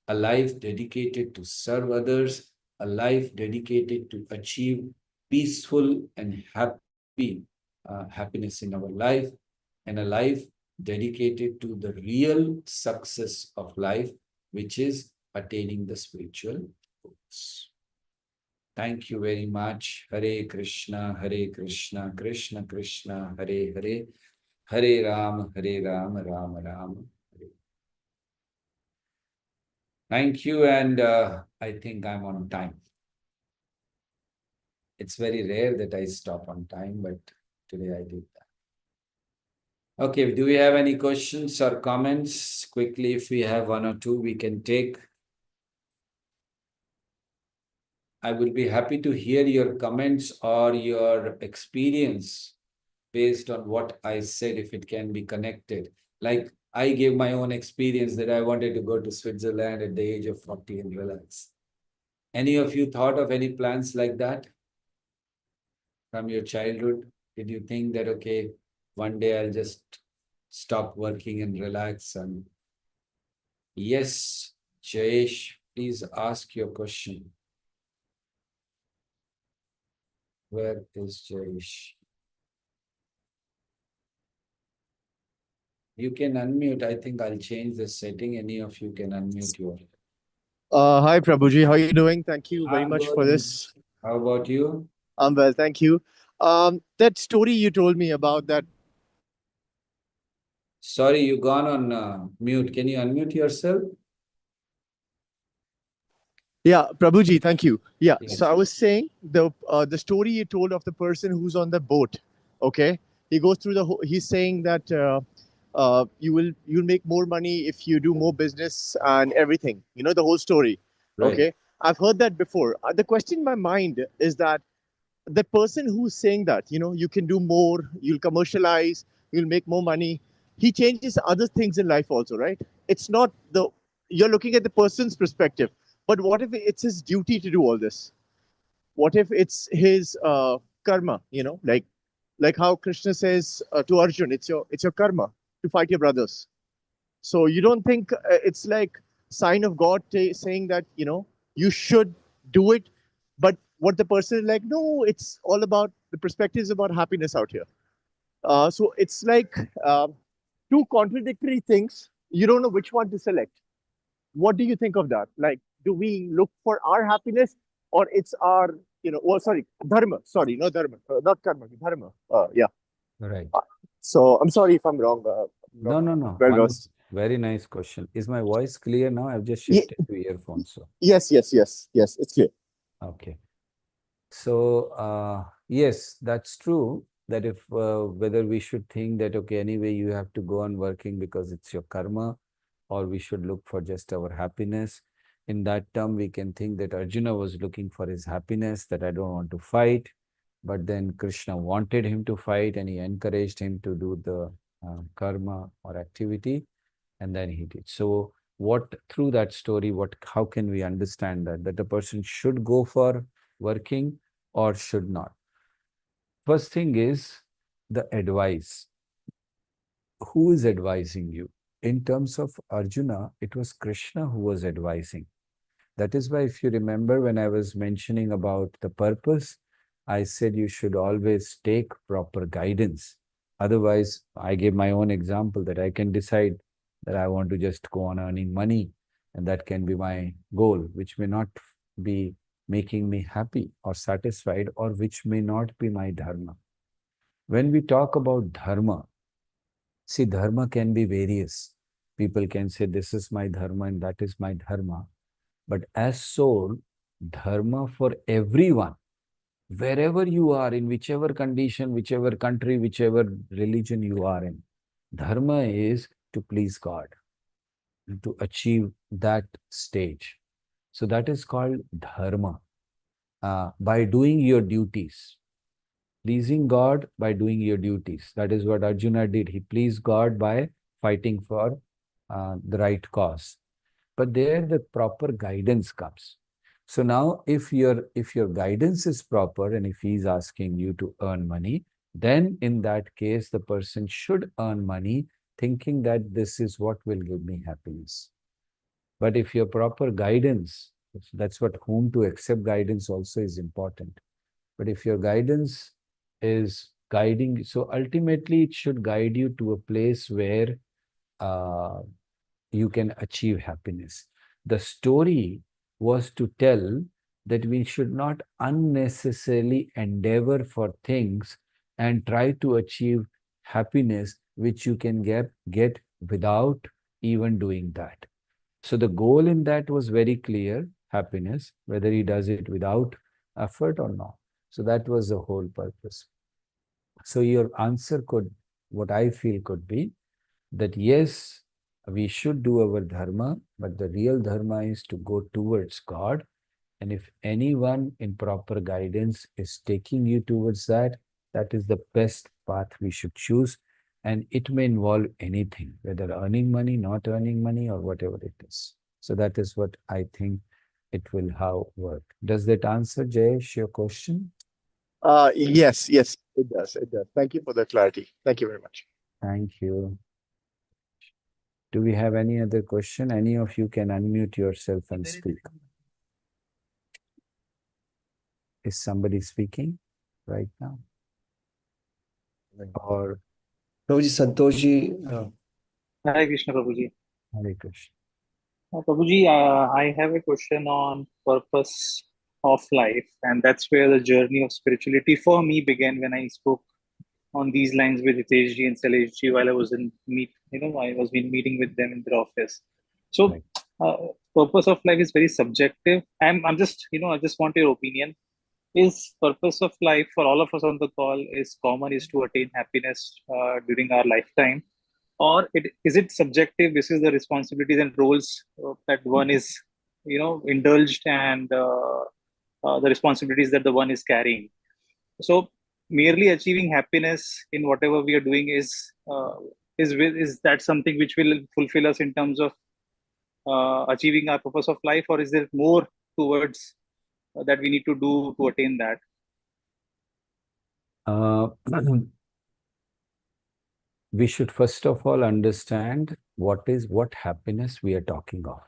a life dedicated to serve others, a life dedicated to achieve peaceful and happiness in our life, and a life dedicated to the real success of life, which is attaining the spiritual goals. Thank you very much. Hare Krishna, Krishna Krishna, Hare Hare, Hare Ram, Ram Ram. Hare. Thank you, and I think I'm on time. It's very rare that I stop on time, but today I did that. Okay, do we have any questions or comments? Quickly, if we have one or two, we can take. I will be happy to hear your comments or your experience based on what I said, if it can be connected. Like I gave my own experience that I wanted to go to Switzerland at the age of 40 and relax. Any of you thought of any plans like that from your childhood? Did you think that, okay, one day I'll just stop working and relax? And yes, Jayesh, please ask your question. Where is Jayesh? You can unmute. I think I'll change the setting. Any of you can unmute your. Hi, Prabhuji. How are you doing? Thank you very I'm much for good. this. How about you? I'm well, thank you. That story you told me about that. Sorry, you gone on mute. Can you unmute yourself? Yeah, Prabhuji, thank you. Yeah, Yes. so I was saying the story you told of the person who's on the boat. Okay, he goes through the. He's saying that you'll make more money if you do more business and everything. You know the whole story. Right. Okay, I've heard that before. The question in my mind is that the person who's saying that, you can do more, you'll commercialize, you'll make more money, he changes other things in life also, right? It's not the You're looking at the person's perspective, but what if it's his duty to do all this? What if it's his karma, like how Krishna says to Arjun, it's your karma to fight your brothers. So you don't think it's like sign of God saying that you should do it, but what the person is like, no, it's all about the perspective is about happiness out here. So it's like two contradictory things. You don't know which one to select. What do you think of that? Like, do we look for our happiness, or it's our sorry, dharma? Sorry, no dharma, not karma, dharma. Yeah. Right. So I'm sorry if I'm wrong. No. Well versed. Very nice question. Is my voice clear now? I've just Ye- shifted to earphones. So. Yes, it's clear. Okay. So, yes, that's true. That if whether we should think that, okay, anyway, you have to go on working because it's your karma, or we should look for just our happiness. In that term, we can think that Arjuna was looking for his happiness, that I don't want to fight. But then Krishna wanted him to fight and he encouraged him to do the karma or activity. And then he did. So what through that story, how can we understand that a person should go for working or should not? First thing is the advice. Who is advising you? In terms of Arjuna, it was Krishna who was advising. That is why, if you remember, when I was mentioning about the purpose, I said you should always take proper guidance. Otherwise, I gave my own example that I can decide that I want to just go on earning money, and that can be my goal, which may not be making me happy or satisfied, or which may not be my dharma. When we talk about dharma, see, dharma can be various. People can say, this is my dharma and that is my dharma. But as soul, dharma for everyone, wherever you are, in whichever condition, whichever country, whichever religion you are in, dharma is to please God and to achieve that stage. So that is called dharma. By doing your duties, pleasing God by doing your duties. That is what Arjuna did. He pleased God by fighting for the right cause. But there the proper guidance comes. So now if your guidance is proper and if he's asking you to earn money, then in that case, the person should earn money thinking that this is what will give me happiness. But if your proper guidance, that's what whom to accept guidance also is important. But if your guidance is guiding, so ultimately it should guide you to a place where uh, you can achieve happiness. The story was to tell that we should not unnecessarily endeavor for things and try to achieve happiness which you can get without even doing that. So the goal in that was very clear, happiness, whether he does it without effort or not. So that was the whole purpose. So your answer could, what I feel could be that yes, we should do our dharma, but the real dharma is to go towards God. And if anyone in proper guidance is taking you towards that, that is the best path we should choose. And it may involve anything, whether earning money, not earning money, or whatever it is. So that is what I think it will how work. Does that answer, Jayesh, your question? Yes, yes, it does. It does. Thank you for the clarity. Thank you very much. Thank you. Do we have any other question? Any of you can unmute yourself and speak. Is somebody speaking right now? Or Prabhuji, Santoshi, Hare Krishna, Prabhuji. Hare Krishna. Prabhuji, I have a question on purpose of life, and that's where the journey of spirituality for me began when I spoke on these lines with Hiteshji and Saleshji while I was I was in meeting with them in their office. So, Right. purpose of life is very subjective. I'm just, I just want your opinion. Is purpose of life for all of us on the call is common is to attain happiness during our lifetime, or is it subjective? This is the responsibilities and roles that one is indulged, and the responsibilities that the one is carrying. So merely achieving happiness in whatever we are doing is that something which will fulfill us in terms of achieving our purpose of life, or is there more towards that we need to do to attain that? We should first of all understand what happiness we are talking of.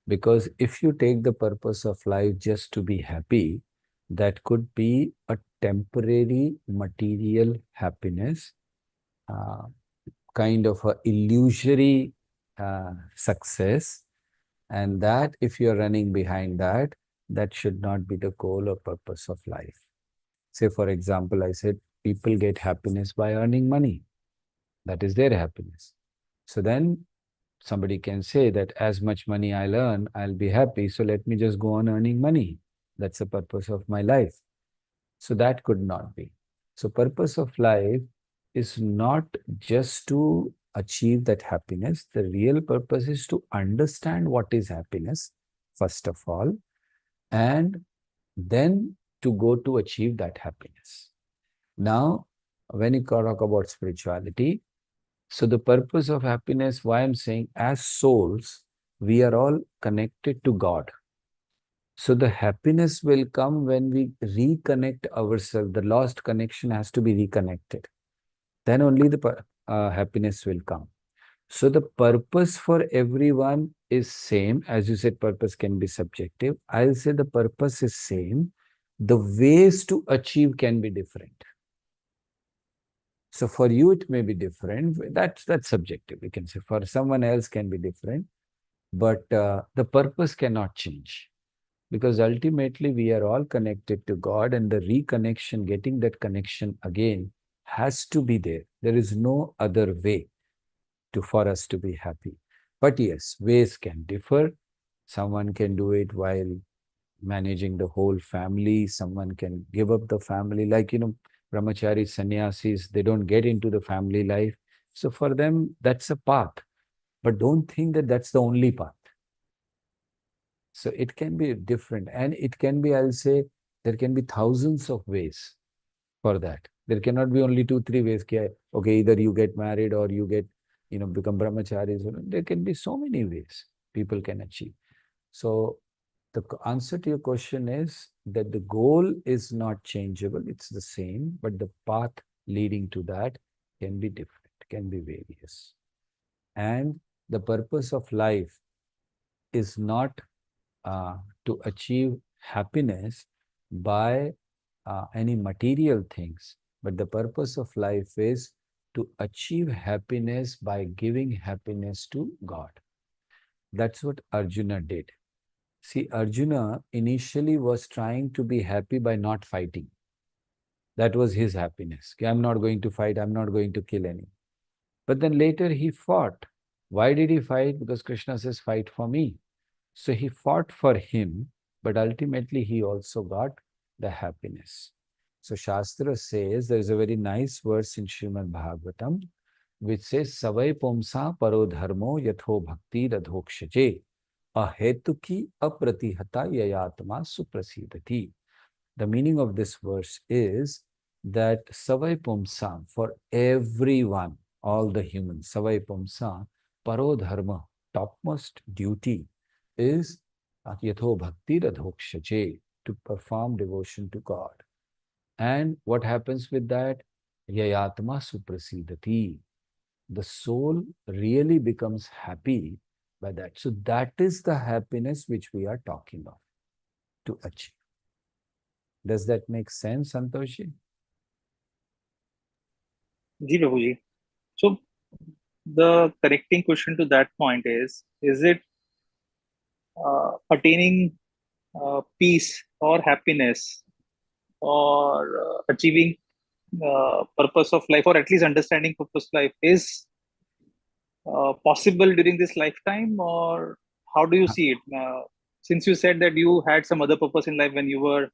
Because if you take the purpose of life just to be happy, that could be a temporary material happiness, kind of a illusory success. And that if you're running behind that, that should not be the goal or purpose of life. Say, for example, I said people get happiness by earning money. That is their happiness. So then somebody can say that as much money I'll earn, I'll be happy. So let me just go on earning money. That's the purpose of my life. So that could not be. So purpose of life is not just to achieve that happiness. The real purpose is to understand what is happiness, first of all, and then to go to achieve that happiness. Now, when you talk about spirituality, so the purpose of happiness, why I'm saying as souls, we are all connected to God. So the happiness will come when we reconnect ourselves. The lost connection has to be reconnected. Then only the happiness will come. So the purpose for everyone is same. As you said, purpose can be subjective. I'll say the purpose is same. The ways to achieve can be different. So for you, it may be different. That's subjective. We can say for someone else can be different, but the purpose cannot change because ultimately we are all connected to God, and the reconnection, getting that connection again, has to be there. There is no other way for us to be happy. But yes, ways can differ. Someone can do it while managing the whole family. Someone can give up the family, like, brahmachari sannyasis, they don't get into the family life. So for them, that's a path. But don't think that that's the only path. So it can be different. And it can be, I'll say, there can be thousands of ways for that. There cannot be only 2-3 ways. Okay, either you get married or you get, become brahmacharis. There can be so many ways people can achieve. So the answer to your question is that the goal is not changeable. It's the same, but the path leading to that can be different, can be various. And the purpose of life is not to achieve happiness by any material things, but the purpose of life is to achieve happiness by giving happiness to God. That's what Arjuna did. See, Arjuna initially was trying to be happy by not fighting. That was his happiness. I'm not going to fight, I'm not going to kill anyone. But then later he fought. Why did he fight? Because Krishna says, fight for me. So he fought for him, but ultimately he also got the happiness. So Shastra says, there is a very nice verse in Srimad Bhagavatam, which says, Savai Pumsa Paro Dharmo Yatho Bhakti Radhokshaje Ahetuki Apratihata Yayatma Suprasidati. The meaning of this verse is that Savai Pumsa, for everyone, all the humans, Savai Pumsa, Paro Dharma, topmost duty is Yatho Bhakti Radhokshaje, to perform devotion to God. And what happens with that? Yayatma Suprasidati. The soul really becomes happy by that. So that is the happiness which we are talking of to achieve. Does that make sense, Santoshi? Ji, Prabhuji. So the correcting question to that point is it attaining peace or happiness or achieving purpose of life, or at least understanding purpose of life, is possible during this lifetime, or how do you see it? Since you said that you had some other purpose in life when you were,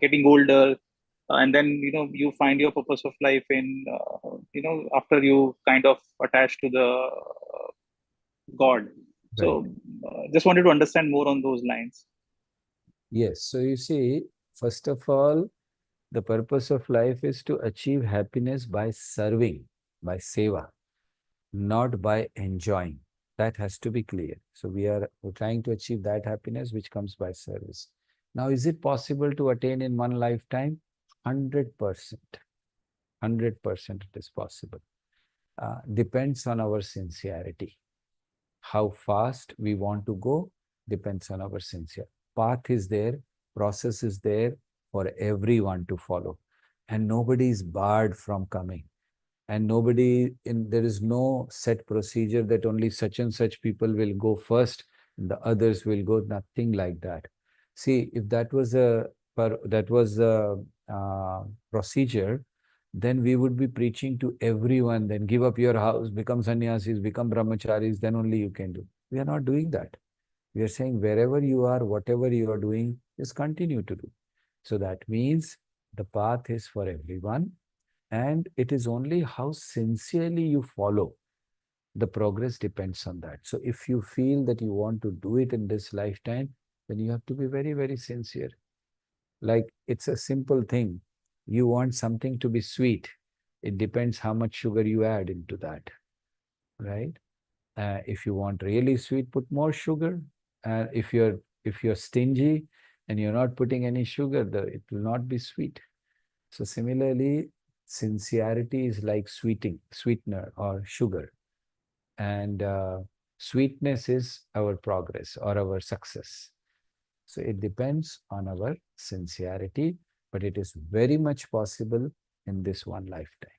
getting older, and then you find your purpose of life in, after you kind of attach to the God. So, just wanted to understand more on those lines. Yes. So you see, first of all, the purpose of life is to achieve happiness by serving, by seva, not by enjoying. That has to be clear. So we're trying to achieve that happiness which comes by service. Now, is it possible to attain in one lifetime? 100%. 100% it is possible. Depends on our sincerity. How fast we want to go depends on our sincerity. Path is there, process is there for everyone to follow. And nobody is barred from coming. And there is no set procedure that only such and such people will go first and the others will go, nothing like that. See, if that was a procedure, then we would be preaching to everyone, then give up your house, become sannyasis, become brahmacharis, then only you can do. We are not doing that. We are saying wherever you are, whatever you are doing, just continue to do. So that means the path is for everyone. And it is only how sincerely you follow. The progress depends on that. So if you feel that you want to do it in this lifetime, then you have to be very, very sincere. Like, it's a simple thing. You want something to be sweet. It depends how much sugar you add into that, right? If you want really sweet, put more sugar. If you're stingy and you're not putting any sugar, it will not be sweet. So similarly, sincerity is like sweetener or sugar. And sweetness is our progress or our success. So it depends on our sincerity, but it is very much possible in this one lifetime.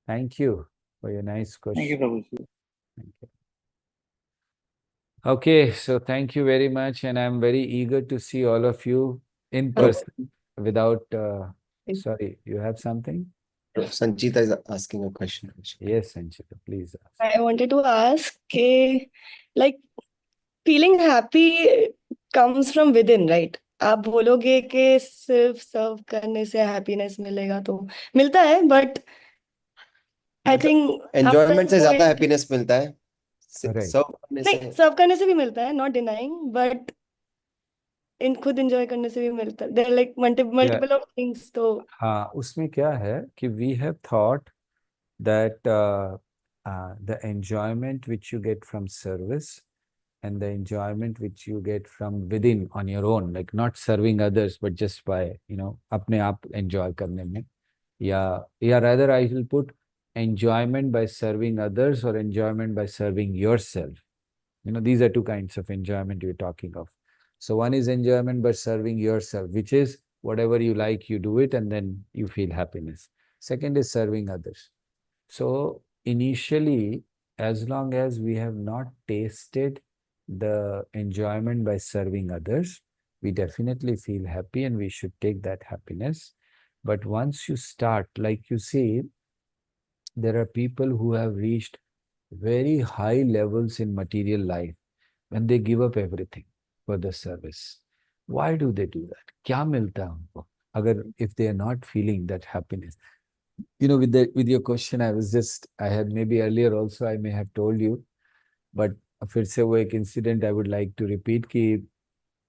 Thank you for your nice question. Thank you, Prabhuji. Thank you. Okay, so thank you very much. And I'm very eager to see all of you in person without... sorry, you have something? Sanchita is asking a question. Yes, Sanchita, please ask. I wanted to ask, like, feeling happy comes from within, right? आप बोलोगे कि सिर्फ सर्व करने से happiness मिलेगा, तो मिलता है, but I think एंजॉयमेंट से ज्यादा हैप्पीनेस मिलता है. सर्व करने से भी मिलता है, not denying, but खुद एंजॉय करने से भी मिलता है. There are like multiple of things. तो हाँ, उसमें क्या है कि we have thought that the enjoyment which you get from service and the enjoyment which you get from within on your own, like not serving others, but just by, अपने आप enjoy करने में, या rather I will put enjoyment by serving others or enjoyment by serving yourself. These are two kinds of enjoyment we're talking of. So one is enjoyment by serving yourself, which is whatever you like, you do it, and then you feel happiness. Second is serving others. So initially, as long as we have not tasted the enjoyment by serving others, we definitely feel happy and we should take that happiness. But once you start, like you see, there are people who have reached very high levels in material life when they give up everything for the service. Why do they do that? क्या मिलता है उनको? अगर if they are not feeling that happiness. With your question, I had maybe earlier also I may have told you, but फिर से वो एक incident I would like to repeat कि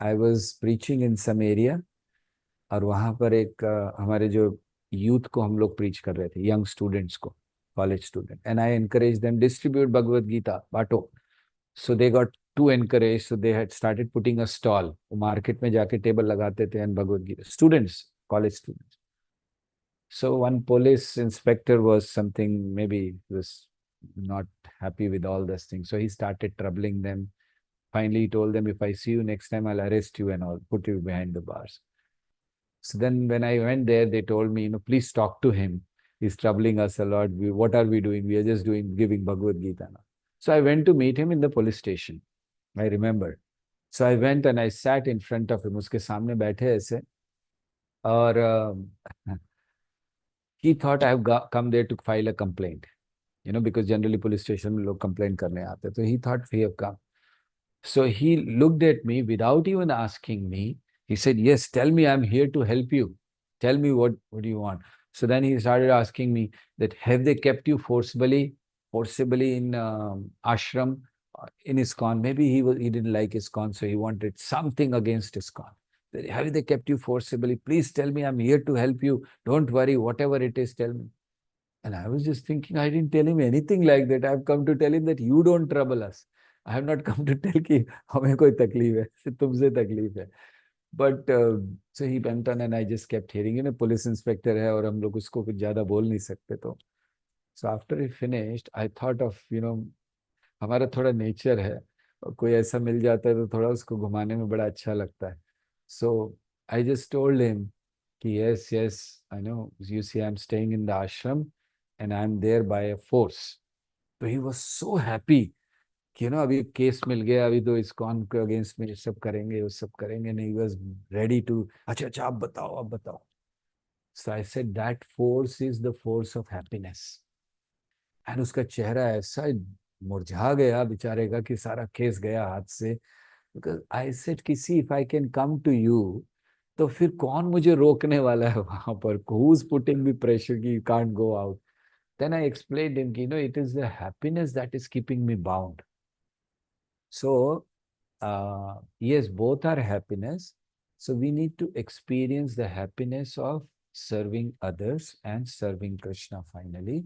I was preaching in some area और वहाँ पर एक हमारे जो youth को हम लोग preach कर रहे थे, young students को, college student, and I encouraged them, distribute Bhagavad Gita, बांटो. So they got too encouraged, so they had started putting a stall. वो market में जाके table लगाते थे and Bhagavad Gita. Students, college students. So one police inspector was something, maybe was not happy with all these things. So he started troubling them. Finally, he told them, if I see you next time, I'll arrest you and I'll put you behind the bars. So then when I went there, they told me, please talk to him. He's troubling us a lot. What are we doing? We are just giving Bhagavad Gita now. So I went to meet him in the police station. I remember. So I went and I sat in front of him. उसके सामने बैठे ऐसे. और he thought I have come there to file a complaint. Because generally police station में लोग complaint करने आते. So he thought we have come. So he looked at me without even asking me. He said, yes, tell me, I'm here to help you. Tell me what do you want? So then he started asking me that, have they kept you forcibly in ashram, in ISKCON? Maybe he didn't like ISKCON, so he wanted something against ISKCON. Have they kept you forcibly? Please tell me, I'm here to help you. Don't worry, whatever it is, tell me. And I was just thinking, I didn't tell him anything like that. I've come to tell him that you don't trouble us. I have not come to tell कि हमें कोई तकलीफ है, तुमसे तकलीफ है. But so he went on and I just kept hearing, police inspector है और हम लोग उसको कुछ ज़्यादा बोल नहीं सकते तो. So after he finished, I thought of, हमारा थोड़ा नेचर है और कोई ऐसा मिल जाता है तो थोड़ा उसको घुमाने में बड़ा अच्छा लगता है. So I just told him कि yes, I know, you see I'm staying in the ashram and I'm there by a force. So he was so happy कि अभी केस मिल गया, अभी तो ISKCON के अगेंस्ट में सब करेंगे, वो सब करेंगे. And he was ready to, अच्छा आप बताओ. So I said that force is the force of happiness. And उसका चेहरा ऐसा मुरझा गया बेचारे का कि सारा केस गया हाथ से. Because I said कि see, if I can come to you, तो फिर कौन मुझे रोकने वाला है वहां पर? Who's putting the pressure कि you can't go out? Then I explained him कि it is the happiness that is keeping me bound. So yes, both are happiness. So we need to experience the happiness of serving others and serving Krishna finally.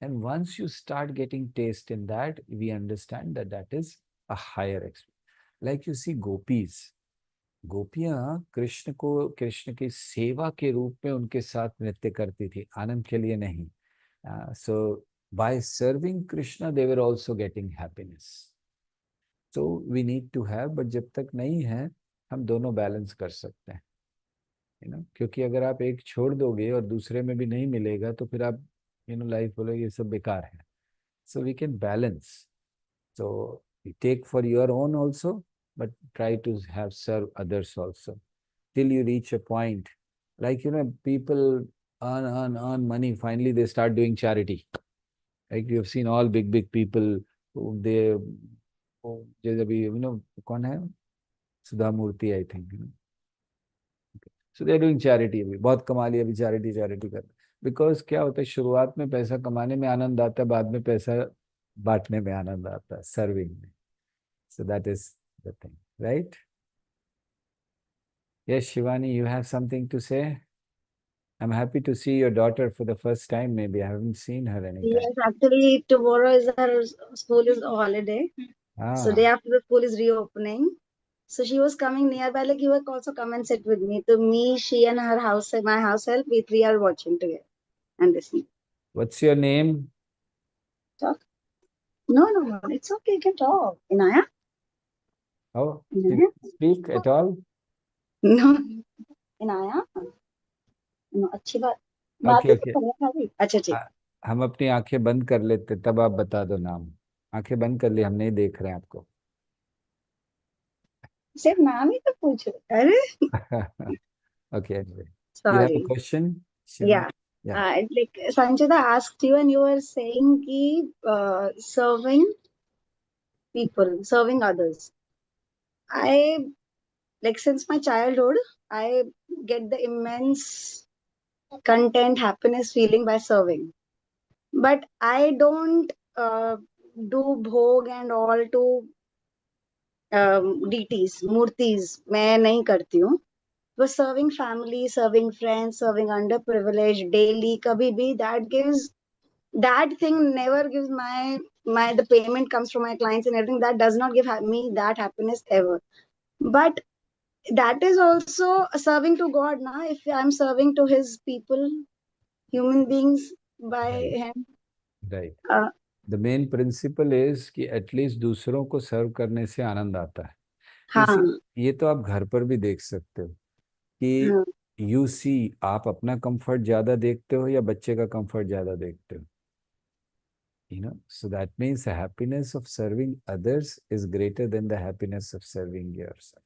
And once you start getting taste in that, we understand that that is a higher experience. Like you see gopis. गोपियां कृष्ण की सेवा के रूप में उनके साथ नृत्य करती थी, आनंद के लिए नहीं. So by serving Krishna, they were also getting happiness. So we need to have, but जब तक नहीं है, हम दोनों बैलेंस कर सकते हैं. क्योंकि अगर आप एक छोड़ दोगे और दूसरे में भी नहीं मिलेगा तो फिर आप लाइफ बोलोगे ये सब बेकार है. So we can balance. So you take for your own also, but try to serve others also till you reach a point. Like, people earn money. Finally, they start doing charity. Like you have seen all big people, जैसे अभी, कौन है? सुधा मूर्ति, I think. So they are doing charity. अभी बहुत कमा लिया, अभी charity कर. Because क्या होता है, शुरुआत में पैसा कमाने में आनंद आता है, बाद में पैसा बांटने में आनंद आता है, serving में. So that is the thing, right? Yes, Shivani, you have something to say? I'm happy to see your daughter for the first time. Maybe I haven't seen her anytime. Yes, actually, tomorrow is her school is a holiday. So day after the school is reopening. So she was coming nearby, like you would also come and sit with me. To me, she and her house, my house help, we three are watching together and listening. What's your name? Talk. No, it's okay. You can talk. Inaya? Oh, she Inaya? didn't speak at all? No. Inaya? No, अच्छी बात. Okay, बातें तो okay. कर रहा था. अच्छा ठीक. हम अपनी आंखें बंद कर लेते, तब आप बता दो नाम. आंखें बंद कर ली, हम नहीं देख रहे हैं आपको. सिर्फ नाम ही तो पूछ रहे. अरे. Okay, anyway. You have a Sorry. question, Shima? Yeah. Yeah. Like Sanchita asked you, and you were saying ki serving people, serving others. I like since my childhood, I get the immense content, happiness feeling by serving. But I don't do bhog and all to deities, murtis. मैं नहीं करती हूँ. But serving family, serving friends, serving underprivileged daily, kabhi bhi, that thing never gives the payment comes from my clients and everything. That does not give me that happiness ever. But that is also serving to God, na? If I'm serving to His people, human beings by Right. Him. Right. Uh, The main principle is कि at least दूसरों को सर्व करने से आनंद आता है. हाँ, ये तो आप घर पर भी देख सकते हो कि हाँ. यू सी आप अपना कंफर्ट ज्यादा देखते हो या बच्चे का कंफर्ट ज्यादा देखते हो. So that means the happiness of serving others is greater than the happiness of serving yourself.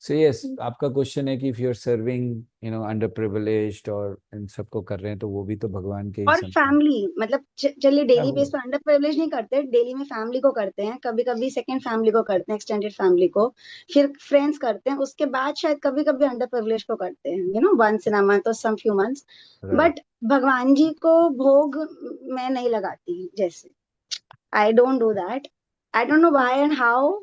So yes, आपका क्वेश्चन है कि if you're serving, underprivileged और इन सबको कर रहे हैं तो वो भी तो भगवान के ही और संतान. फैमिली मतलब चलिए डेली वो- बेस पर अंडर प्रिविलेज नहीं करते, डेली में फैमिली को करते हैं, कभी कभी सेकंड फैमिली को करते हैं, एक्सटेंडेड फैमिली को, फिर फ्रेंड्स करते हैं, उसके बाद शायद कभी कभी अंडर प्रिविलेज को करते हैं, once in a month or some few months. Right. But भगवान जी को भोग मैं नहीं लगाती. जैसे I don't do that. I don't know why and how.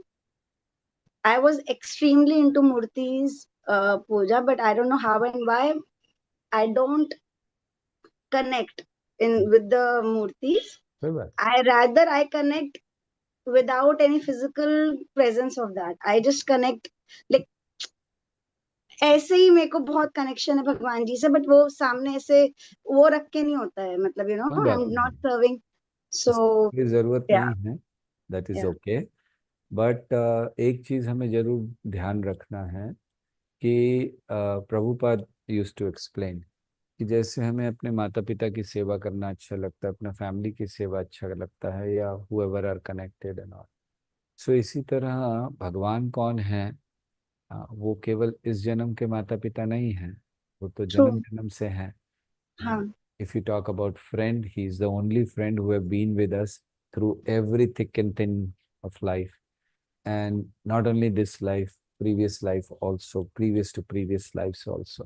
I was extremely into murtis puja, but I don't know how and why I don't connect in with the murtis. कोई बात. I connect without any physical presence of that. I just connect like ऐसे ही मेरे को बहुत connection है भगवान जी से, but वो सामने ऐसे वो रख के नहीं होता है, मतलब कोई आई बात एम नॉट नहीं, सर्विंग. सो इसकी जरूरत या नहीं है. दैट इज या ओके. बट एक चीज हमें जरूर ध्यान रखना है कि प्रभुपाद यूज्ड टू एक्सप्लेन कि जैसे हमें अपने माता पिता की सेवा करना अच्छा लगता है, अपना फैमिली की सेवा अच्छा लगता है, yeah whoever are connected and all. So इसी तरह भगवान कौन है? वो केवल इस जन्म के माता पिता नहीं हैं, वो तो ट्रू. जन्म जन्म से हैं. हाँ, If you talk about friend, he is the only friend who have been with us through every thick and thin of life. And not only this life, previous life also, previous to previous lives also.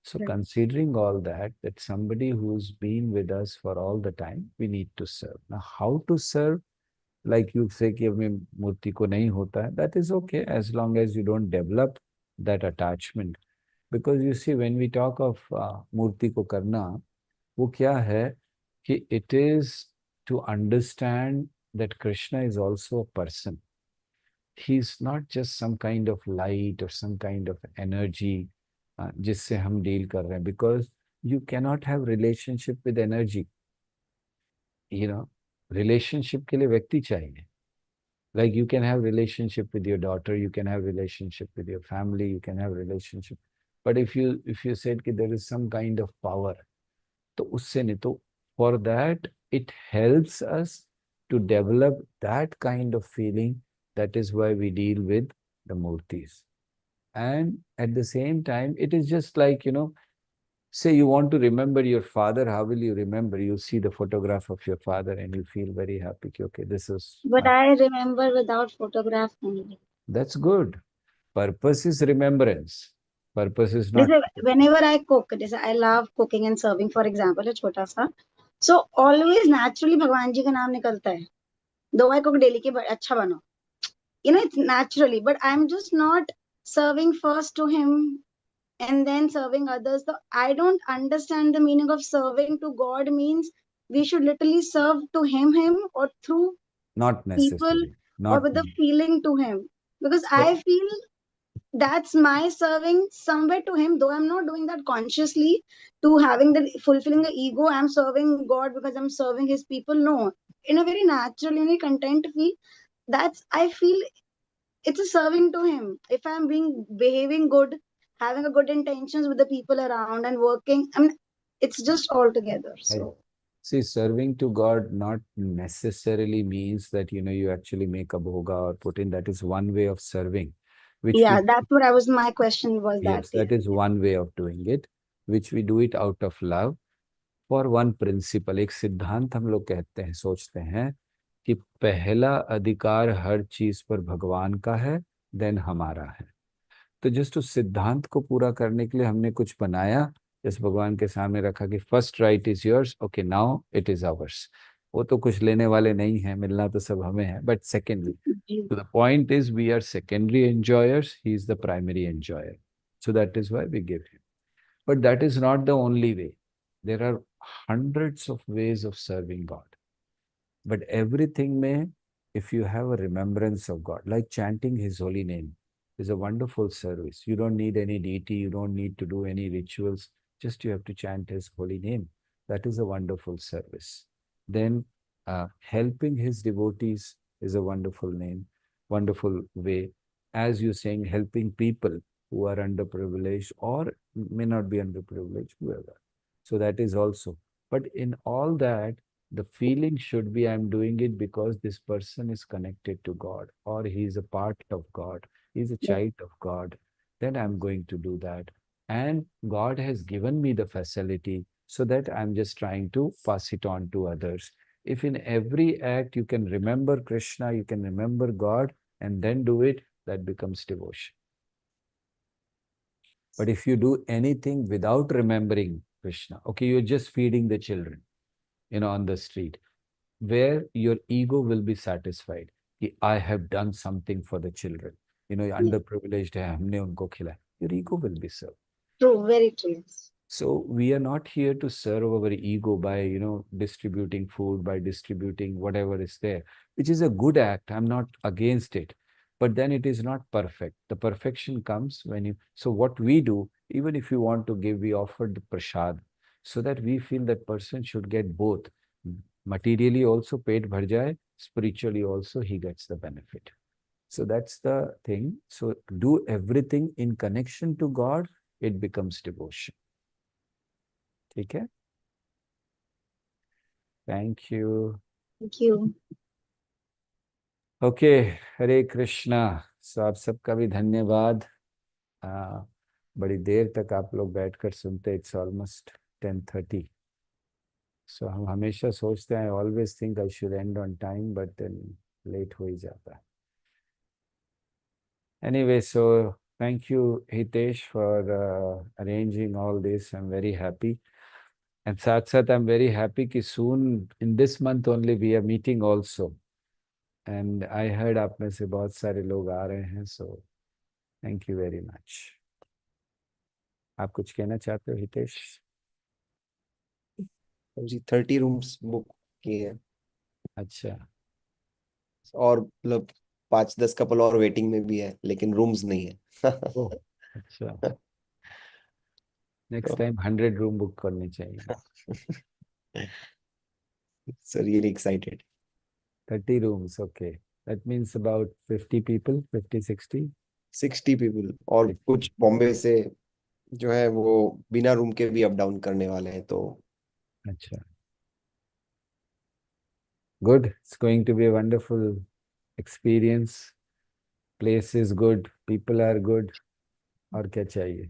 So right. considering all that, that somebody who's been with us for all the time, we need to serve. Now, how to serve? Like you say कि हमें मूर्ति को नहीं होता है, that is okay as long as you don't develop that attachment. Because you see, when we talk of मूर्ति को करना, वो क्या है कि it is to understand that Krishna is also a person. He's not just some kind of light or some kind of energy जिससे हम deal कर रहे हैं. Because you cannot have relationship with energy. Relationship के लिए व्यक्ति चाहिए. Like you can have relationship with your daughter, you can have relationship with your family, you can have relationship. But if you said कि there is some kind of power, तो उससे नहीं. तो for that it helps us to develop that kind of feeling. That is why we deal with the murtis. And at the same time, it is just like, say you want to remember your father, how will you remember? You see the photograph of your father and you feel very happy. Okay, this is But I remember without photograph only. That's good. Purpose is remembrance. Purpose is not. Whenever I cook, I love cooking and serving. For example, a छोटा सा. So always naturally भगवान जी का नाम निकलता है. Though I cook daily के अच्छा बनो. It's naturally, but I'm just not serving first to him and then serving others. So I don't understand the meaning of serving to God means we should literally serve to him or through Not people necessary. or Not with the feeling to him. Because so, I feel that's my serving somewhere to him, though I'm not doing that consciously to having the fulfilling the ego. I'm serving God because I'm serving his people. No, in a very natural, in a content feel, that's, I feel it's a serving to him. If I'm behaving good, having a good intentions with the people around and working, I mean, it's just all together. So See, serving to God not necessarily means that, you actually make a bhoga or put in. That is one way of serving, which yeah, we, that's what my question was that. yes, that is one way of doing it, which we do it out of love for one principle. एक सिद्धांत हम लोग कहते हैं, सोचते हैं कि पहला अधिकार हर चीज पर भगवान का है, देन हमारा है। तो जस्ट उस सिद्धांत को पूरा करने के लिए हमने कुछ बनाया, जिस भगवान के सामने रखा कि first right is yours, okay now it is ours. वो तो कुछ लेने वाले नहीं है, मिलना तो सब हमें है, बट सेकेंडली जी, तो the point is we are secondary enjoyers, he is the primary enjoyer, so that is why we give him. But that is not the only way, there are hundreds of ways of serving God. But everything may, if you have a remembrance of God, like chanting His holy name, is a wonderful service. You don't need any deity, you don't need to do any rituals, just you have to chant His holy name. That is a wonderful service. Then helping His devotees is a wonderful name, wonderful way. As you're saying, helping people who are underprivileged or may not be underprivileged, whoever. So that is also. But in all that, the feeling should be I'm doing it because this person is connected to God or he is a part of God, he is a yeah, child of God. Then I'm going to do that. And God has given me the facility so that I'm just trying to pass it on to others. If in every act you can remember Krishna, you can remember God and then do it, that becomes devotion. But if you do anything without remembering Krishna, okay, you're just feeding the children, on the street, where your ego will be satisfied. Ki, I have done something for the children. yeah. Underprivileged hai, humne unko khilaya. Your ego will be served. True, very true. So we are not here to serve our ego by, distributing food, by distributing whatever is there, which is a good act. I'm not against it. But then it is not perfect. The perfection comes when you, so what we do, even if you want to give, we offer the prasad so that we feel that person should get both. Materially also paid bhar jaye, spiritually also he gets the benefit. So that's the thing. So do everything in connection to God, it becomes devotion. ठीक है? Thank you. Thank you. Okay, हरे कृष्णा। सो आप सबका भी धन्यवाद। बड़ी देर तक आप लोग बैठकर सुनते, इट्स ऑलमोस्ट 10:30। सो हम हमेशा सोचते हैं, always think I should end on time, but then late हो ही जाता है। Anyway, so thank you, Hitesh, for arranging all this. I'm very happy. And साथ साथ I'm very happy कि soon, in this month only, we are meeting also. And I heard आप में से बहुत सारे लोग आ रहे हैं, so thank you very much. आप कुछ कहना चाहते हो, हितेश? जी 30 रूम्स बुक किए हैं अच्छा, और मतलब 5-10 कपल और वेटिंग में भी है, लेकिन रूम्स नहीं है। ओह अच्छा, नेक्स्ट टाइम 100 रूम बुक करनी चाहिए। So really excited. 30 rooms, okay. That means about 50 people, 50, 60? 60 people, और कुछ बॉम्बे से जो है वो बिना रूम के भी अप डाउन करने वाले हैं, तो अच्छा, good. It's going to be a wonderful experience. Place is good, people are good. और क्या चाहिए?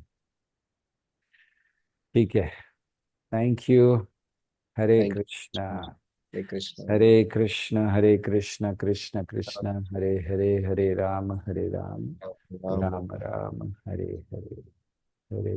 ठीक है, thank you. Hare Thank you. Krishna. Hare Krishna. Hare Krishna, Hare Krishna, Krishna Krishna, Hare Hare, Hare Ram, Hare Ram, Ram. Ram Ram, Hare Hare, Hare